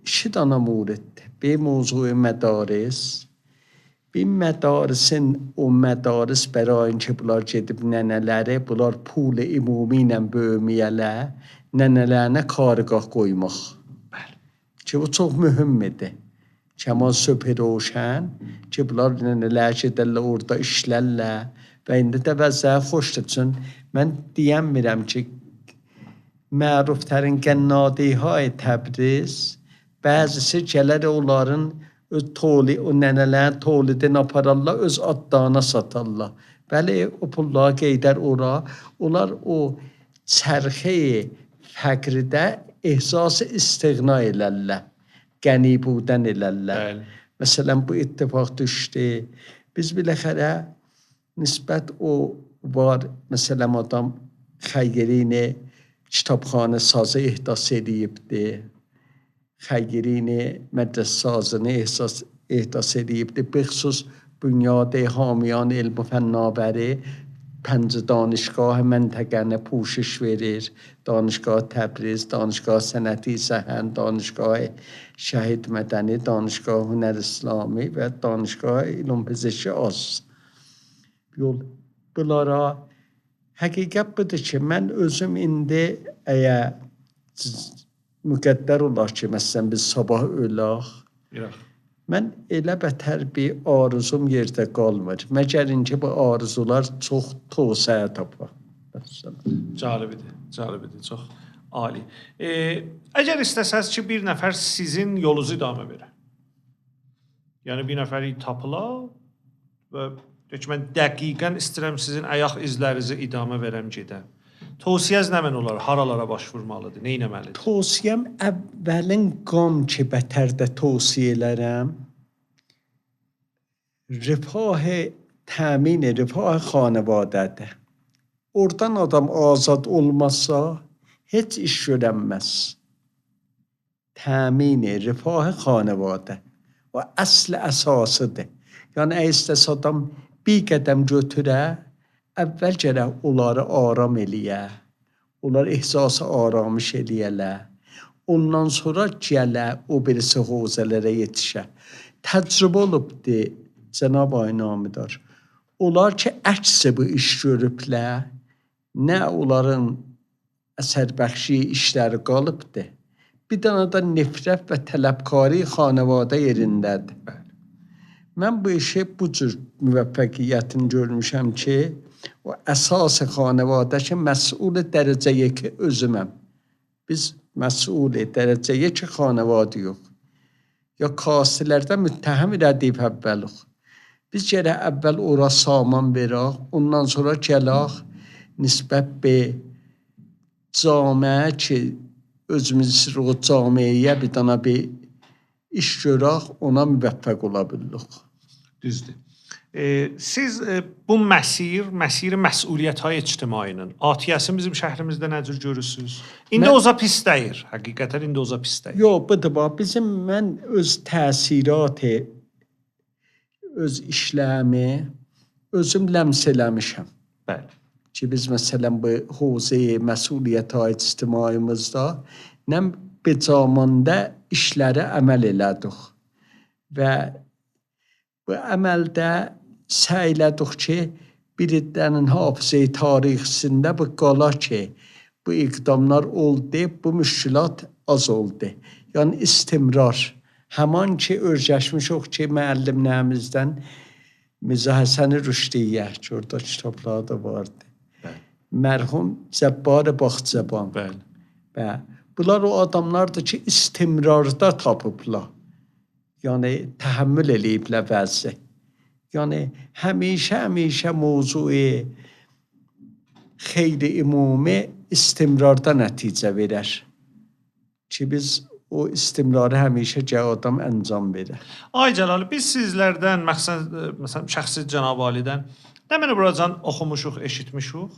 Speaker 2: 2 dana muriddir. Bir mövzu mədaris. Bir mədarisin o mədaris bərayin ki, bunlar gedib nənələri, bunlar pul ümumi ilə böyüməyələr, nənələrinə kargah qoymaq. Ki, bu çox mühümmidir. Kəmal Söbhi Roşən ki, bunlar nənələr gedərlər, orada işlərlər və indi də vəzəyə xoşdur. Çün mən deyəmirəm ki, məruflərin qənnadihay Təbriz, bəzisi gələr onların öz o nənələrin tolidini apararlar, öz adlarına satarlar. Bəli, o pullar qeydər ora. Onlar o çərxeyi fəqridə ehsası istiğna elərlər. Qənibudən elərlər. Məsələn, bu ittifaq düşdü. Biz biləxərə nisbət o var. Məsələn, adam xeyrini kitabxanə sazı ehdas edibdir. Xeyrini mədrəsə sazını ehdas edibdir. Bəxsus bünyad-ı hamiyan elm-i fənnavəri 5 danışgاه məntəqəni puşiş verir. Danışgاه Təbriz, danışgاه sənəti Səhənd, danışgاه şəhid mədəni, danışgاه hünər İslami və danışgاه ilm pezişki az. Yol bunlara həqiqət budur ki, mən özüm indi əgər müqəddər olar ki, məsələn, biz sabah ölək. Mən elə bətər bir arzum yerdə qalmır. Məgərin ki, bu arzular çox tövsəyə tapar.
Speaker 1: Calibidir, çox ali. Əgər istəsəz ki, bir nəfər sizin yolunuzu idamə verə. Yəni, bir nəfəri tapıla və mən dəqiqən istəyirəm sizin ayaq izlərinizi idamə verəm gedən. Tövsiyəz nə mən olar? Haralara başvurmalıdır? Nə etməlidir?
Speaker 2: Tövsiyəm əvvəlin qam ki, bətərdə tövsiyə elərəm. Təmin rifah xanavadədir. Oradan adam azad olmazsa, heç iş görənməz. Təmin rifah xanavadə. O əsl əsasıdır. Yəni, istəsə adam bir qədəm götürə, əvvəl gərək onları aram eləyə, onlar ehsası aramış eləyələ, ondan sonra gələ o birisi hovzələrə yetişə. Təcrübə olubdur, Cənab Aynamidar. Onlar ki, əksi bu iş görüblər, nə onların əsərbəxşi işləri qalıbdır, bir dana da nifrət və tələbkari xanavadə yerindədir. Mən bu işi bu cür müvəffəqiyyətini görmüşəm ki, o əsas xanavadə ki, məsul dərəcəyə ki, özüməm. Biz məsul dərəcəyə ki, xanavadə yox. ya kasilərdə müttəhəm elədib əvvəluq. Biz gərək əvvəl ora saman verək, ondan sonra gələk nisbət be camiə ki, özümüz o camiəyə bir dana bir iş görək, ona müvəffəq ola bilirik.
Speaker 1: Düzdür. Siz bu məsiri məsuliyyətə ictimainin atiyyəsini bizim şəhrimizdə nə cür görürsüz? İndi oza pis deyir. Həqiqətən indi oza pis deyir.
Speaker 2: Yox, budur bax, mən öz təsiratı, öz işləmi özüm ləms eləmişəm.
Speaker 1: Bəli.
Speaker 2: Ki biz məsələn bu hövzə məsuliyyətə ictimaimizdə nə bir zamanda işləri əməl elədik və bu əməldə səy elədik ki, bir idənin hafizə tarixisində bu qala ki, bu iqdamlar oldu, bu müşkilat az oldu. Yəni istimrar. Həman ki, öyrəşmişik ki, müəllimlərimizdən Mirzə Həsən Rüşdiyyə, ki, orada kitabları da vardı. Mərhum Cəbbar Baxçəban.
Speaker 1: Bəli.
Speaker 2: Bunlar o adamlardır ki, istimrarda tapıblar. Yəni təhəmmül eləyiblər vəzi. Yəni həmişə mövzuu xeyli ümumi istimrarda nəticə verər. Ki biz o istimrarı həmişə adam əncam verər.
Speaker 1: Ay Cəlal, biz sizlərdən, məsələn, şəxsi Cənab Alidən nə mənə buracan oxumuşuq, eşitmişuq,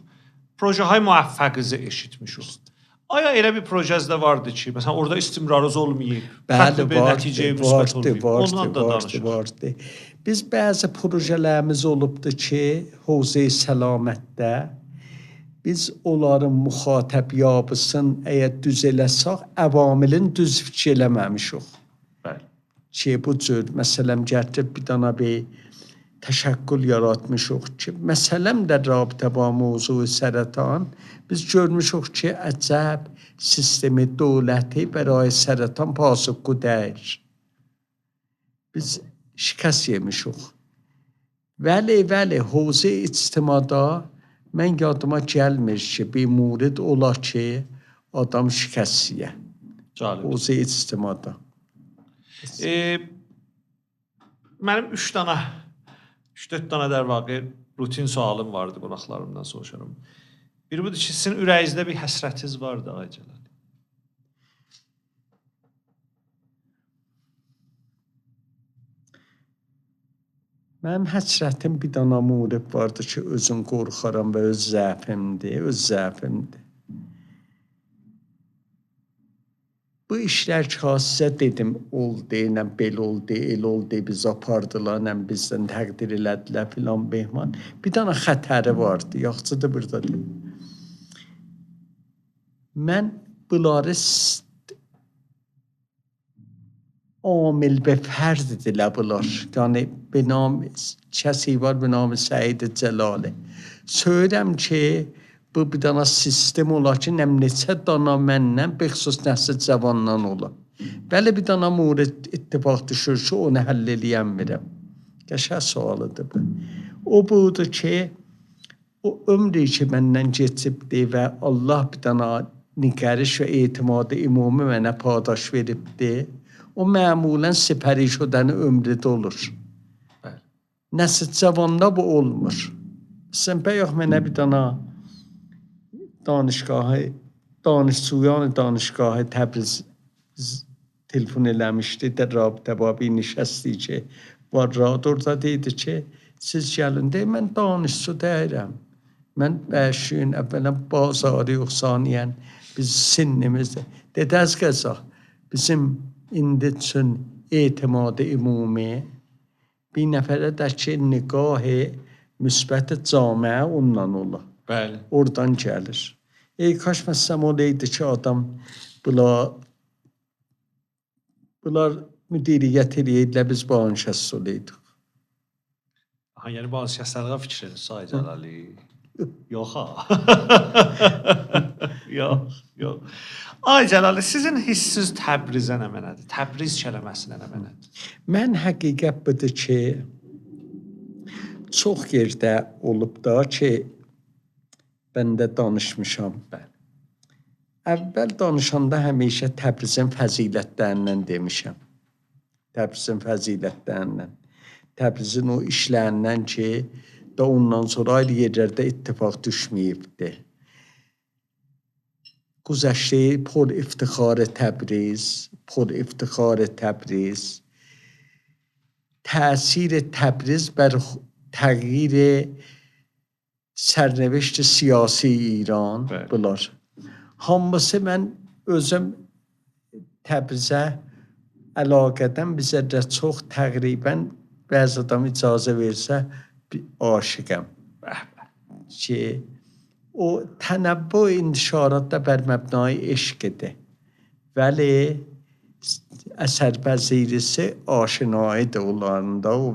Speaker 1: projehay müvəffəqizi eşitmişuq. Aya elə bir projəz də vardı ki, məsələn, orada istimrarınız olmayıb, fərqli bir nəticəyə müsbət olmayıb. Ondan da danışıq.
Speaker 2: Biz bəzi projelərimiz olubdur ki, hövzə səlamətdə biz onların müxatəb yabısın əgər düz eləsək, əvamilin düz fikir eləməmişik.
Speaker 1: Bəli.
Speaker 2: Ki, bu cür, məsələn, gətirib bir dana bir təşəkkül yaratmışıq ki, məsələm də rabitə və mövzuu sərətan, biz görmüşük ki, əcəb sistemi dövləti bəray sərətan pasıqqı deyir. Biz şikəst yemişik. Vəli, hövzə ictimada mən yadıma gəlmir ki, bir murid ola ki, adam şikəst yiyə. Hövzə ictimada.
Speaker 1: Mənim 3-4 dənə də vaqe rutin sualım vardı qonaqlarımdan soruşaram. Biri budur ki, sizin ürəyinizdə bir həsrətiniz vardı, Ay Cəlal.
Speaker 2: Mənim həsrətim bir dana murid vardı ki, özüm qorxaram və öz zəfimdir. Bu işlər ki, sizə dedim, oldu, nə belə oldu, el oldu, biz apardılar, nə bizdən təqdir elədilər filan behman. Bir dana xətəri vardı, yaxçıdır burada deyil. Mən bunları amil به فردdirlər bunlar. Yəni kəsi var به نام سعید جلاله. Söyləyirəm ki, bu bir dana sistem olar ki, neçə dana məndən, bəxüsus nəsil cavandan olar. Bəli bir dana murid ittifaq düşür ki, onu həll eləyəmirəm. Qəşəng sualıdır bu. O budur ki, o ömrü ki məndən keçibdi və Allah bir dana nigəriş və etimadı ümumi mənə padaş veribdi. O məmulən sipəri şudəni ömrüdə olur. Nəsil cavanda bu olmur. Sən bəyox mənə bir dana danışçuyan danışgahı Təbriz telefon eləmişdi, də rabitə babi nişəsdi ki, var radorda deydi ki, siz gəlin deyə, mən danışçu deyirəm. Mən bəşiyün, əvvələn bazarı yoxsaniyən, biz sinnimizdə. Dedəz qəza, bizim indi üçün etimadı ümumi bir nəfərə də ki, nigahı müsbət camiə ondan ola.
Speaker 1: Bəli.
Speaker 2: Oradan gəlir. Kaş məsələn olaydı ki, adam bunlar müdiriyyət eləyirlər, biz bağınşəs olaydıq.
Speaker 1: Yəni bağınşəslərə fikir edir, Say Cəlali. Yox ha. Yox. Ay Cəlali, sizin hissiz Təbrizə nə mənədir? Təbriz kələməsinə nə mənədir?
Speaker 2: Mən həqiqət budur ki, çox yerdə olub da ki, mən də danışmışam. Əvvəl danışanda həmişə Təbrizin fəzilətlərindən demişəm. Təbrizin fəzilətlərindən, Təbrizin o işlərindən ki, da ondan sonra ayrı yerlərdə ittifaq düşməyibdi. Güzəştəyi پر iftixar Təbriz, تأثیر تبریز بر تغییر سرنوشت siyasi İran bunlar. Hamısı mən özüm Təbrizə əlaqədən bizə də çox təqribən bəzi adam icazə versə aşiqəm. Ki o tənəvvü intişarat da bər məbnai eşqdir. Vəli əsər bəzirisi aşinayıdır onlarında o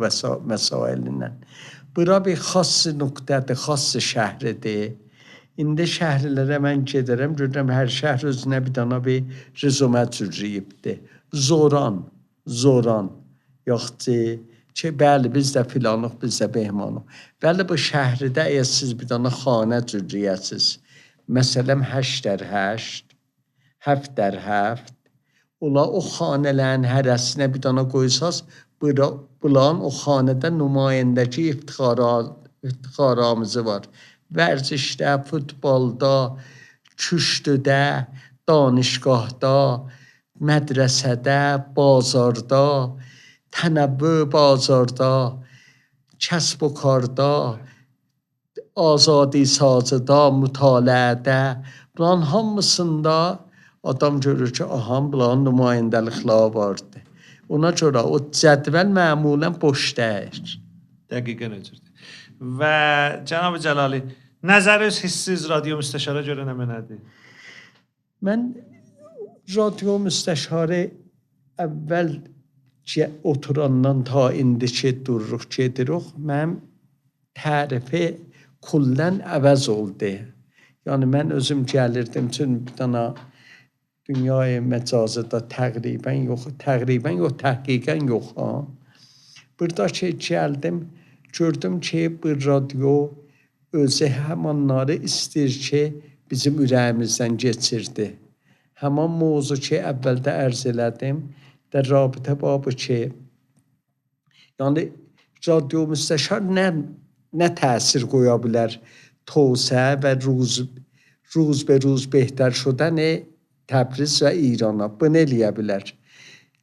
Speaker 2: məsailəndən. Bura bir xas nöqtədir, xas şəhridir. İndi şəhərlərə mən gedərəm, görürəm hər şəhər özünə bir dana bir rizomə cürriyibdir. Zoran, yoxdur ki, bəli biz də filanıq, biz də behmanıq. Bəli bu şəhridə əgər siz bir dana xanə cürriyəsiz, məsələn 8x8, 7x7, ola o xanələrin hərəsinə bir dana qoysaz, bulan o xanədə nümayəndəki iftixaramızı var. Vərzişdə, futbolda, küştüdə, danışgahda, mədrəsədə, bazarda, tənəvvü bazarda, kəsb و karda, azadi sazıda, mütaliədə, bunların hamısında adam görür ki, aha, bunların nümayəndəlikləri vardır. Ona görə o cədvəl məmulən boş deyil.
Speaker 1: Dəqiqən öcürdür. Və Cənab-ı Cəlali, nəzəriniz, hissiniz radio müstəşara görə nədir?
Speaker 2: Mən radio müstəşarı əvvəl oturandan ta indi ki dururuq, gediruq, mənim tərifi kullən əvəz oldu. Yəni mən özüm gəlirdim, çünki bir dana dünyayı məcazıda təqribən yox, təhqiqən yox. Burada ki gəldim, gördüm ki bu radio özü həmanları istəyir ki bizim ürəyimizdən geçirdi. Həman mövzu ki əvvəldə ərz elədim, də rabitə babı ki, yəni radio müstəşar nə təsir qoya bilər توسعه و روز به روز بهتر شدن تبریز و ایران bunu eləyə bilər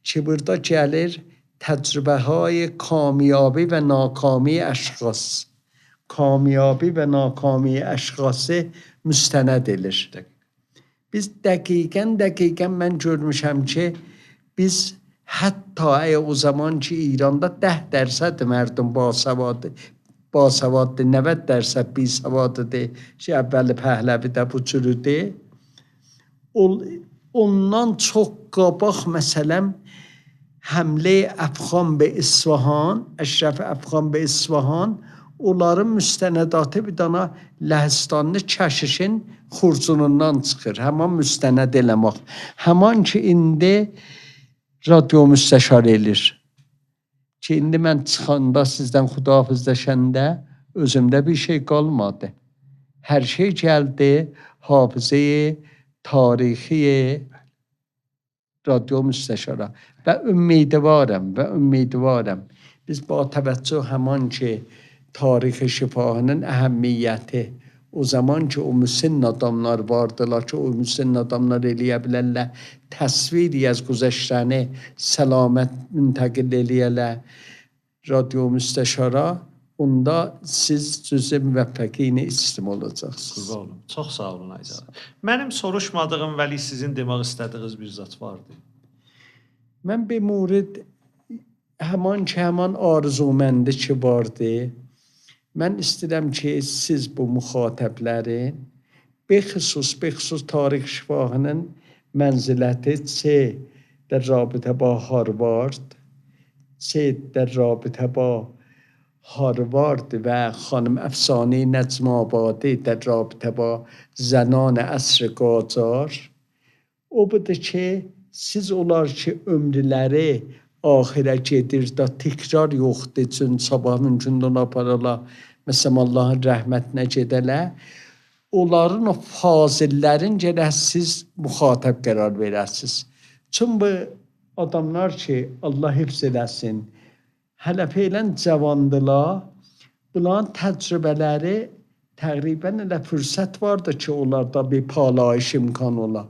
Speaker 2: ki burada gəlir təcrübə های کامیابی و ناکامی اشخاص müstənəd edilir. Biz dəqiqən mən görmüşəm ki biz hətta o zaman ki İranda 10% mərdum basavaddır, 90% bisavaddır ki əvvəli Pəhləvidə bu cürüdür. Ondan çox qabaq məsələn həmlə Əfğan və İsfahan, Əşrəf Əfğan və İsfahan onların müstənədatı bir dana Ləhəstanlı Kəşişin xurcunundan çıxır. Həman müstənəd eləmək. Həman ki indi radio müstəşar elir. Ki indi mən çıxanda sizdən xudahafizləşəndə özümdə bir şey qalmadı. Hər şey gəldi hafizəyə, tarixi radio müstəşara və ümidvarım. Biz با توجه həman ki tarix şifahanın əhəmiyyəti o zaman ki o müsinn adamlar vardılar ki o müsinn adamlar eləyə bilərlər təsviri az güzəştəni səlamət müntəqil eləyələr radio müstəşara onda siz cüzə müvəffəqiyinə istim olacaqsınız.
Speaker 1: Qurban olum. Çox sağ olun Aycan. Mənim soruşmadığım vəli sizin demək istədiyiniz bir zat vardı.
Speaker 2: Mən bir murad həman arzuməndi ki vardı. Mən istəyirəm ki siz bu müxatəblərin بخصوص تاریخ şifahının mənziləti çe در رابطه با هاروارد چه در رابطه با هاروارد و خانم افسانه نجم آبادی در رابطه با زنان عصر قاجار o budur ki siz olar ki ömrləri axirə gedir da təkrar yoxdur üçün sabah mümkündür ona parala məsələn Allahın rəhmətinə gedələr onların o fazillərin gərək siz müxatəb qərar verəsiniz. Çünki bu adamlar ki, Allah hifz eləsin, hələ feylən cavandılar, bunların təcrübələri təqribən elə fürsət vardı ki, onlarda bir palayış imkan ola.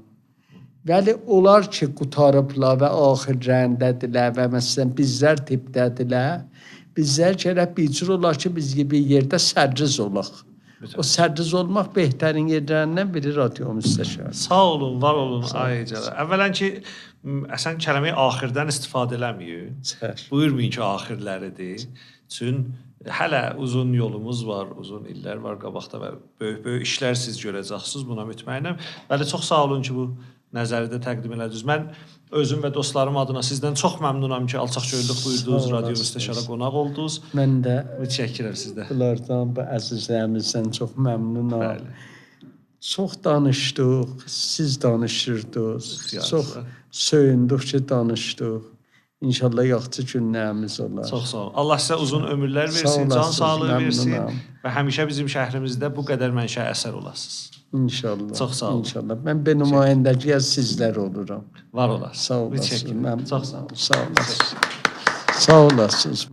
Speaker 2: Vəli onlar ki, qutarıblar və axır rəndədirlər və məsələn bizlər tipdədirlər, bizlər gərək bir cür olar ki, biz bir yerdə sərriz olaq. O sərriz olmaq behtərin yerlərindən biri radio müstəşarı.
Speaker 1: Sağ olun, var olun Aycələ. Əvvələn ki, əsən kəlməyi axırdan istifadə eləməyin. Buyurmayın ki, axirləridir. Çün hələ uzun yolumuz var, uzun illər var qabaqda və böyük işlər siz görəcəksiniz, buna mütməyinnəm. Bəli, çox sağ olun ki, bu nəzəridə təqdim elədiniz. Mən özüm və dostlarım adına sizdən çox məmnunam ki, alçaqgönüllük buyurdunuz, radio müstəşara qonaq oldunuz.
Speaker 2: Mən də
Speaker 1: mütəşəkkirəm sizdən.
Speaker 2: Bunlardan, bu əzizlərimizdən çox məmnunam.
Speaker 1: Bəli.
Speaker 2: Çox danışdıq, siz danışırdınız. Çox
Speaker 1: Yaxşı.
Speaker 2: söyündük ki, danışdıq. İnşallah yaxşı günlərimiz olar.
Speaker 1: Çox sağ olun. Allah sizə uzun ömürlər
Speaker 2: Sağ
Speaker 1: versin, can
Speaker 2: olasınız,
Speaker 1: sağlığı versin
Speaker 2: məmnunam.
Speaker 1: və həmişə bizim şəhrimizdə bu qədər mənşə əsər olasınız.
Speaker 2: İnşallah.
Speaker 1: Çox sağ olun.
Speaker 2: İnşallah. Mən bir nümayəndəliyə sizlər oluram.
Speaker 1: Var olasınız.
Speaker 2: Sağ olasınız.
Speaker 1: Mütəşəkkir. Çox sağ olun.
Speaker 2: Sağ olasınız. Sağ olasınız.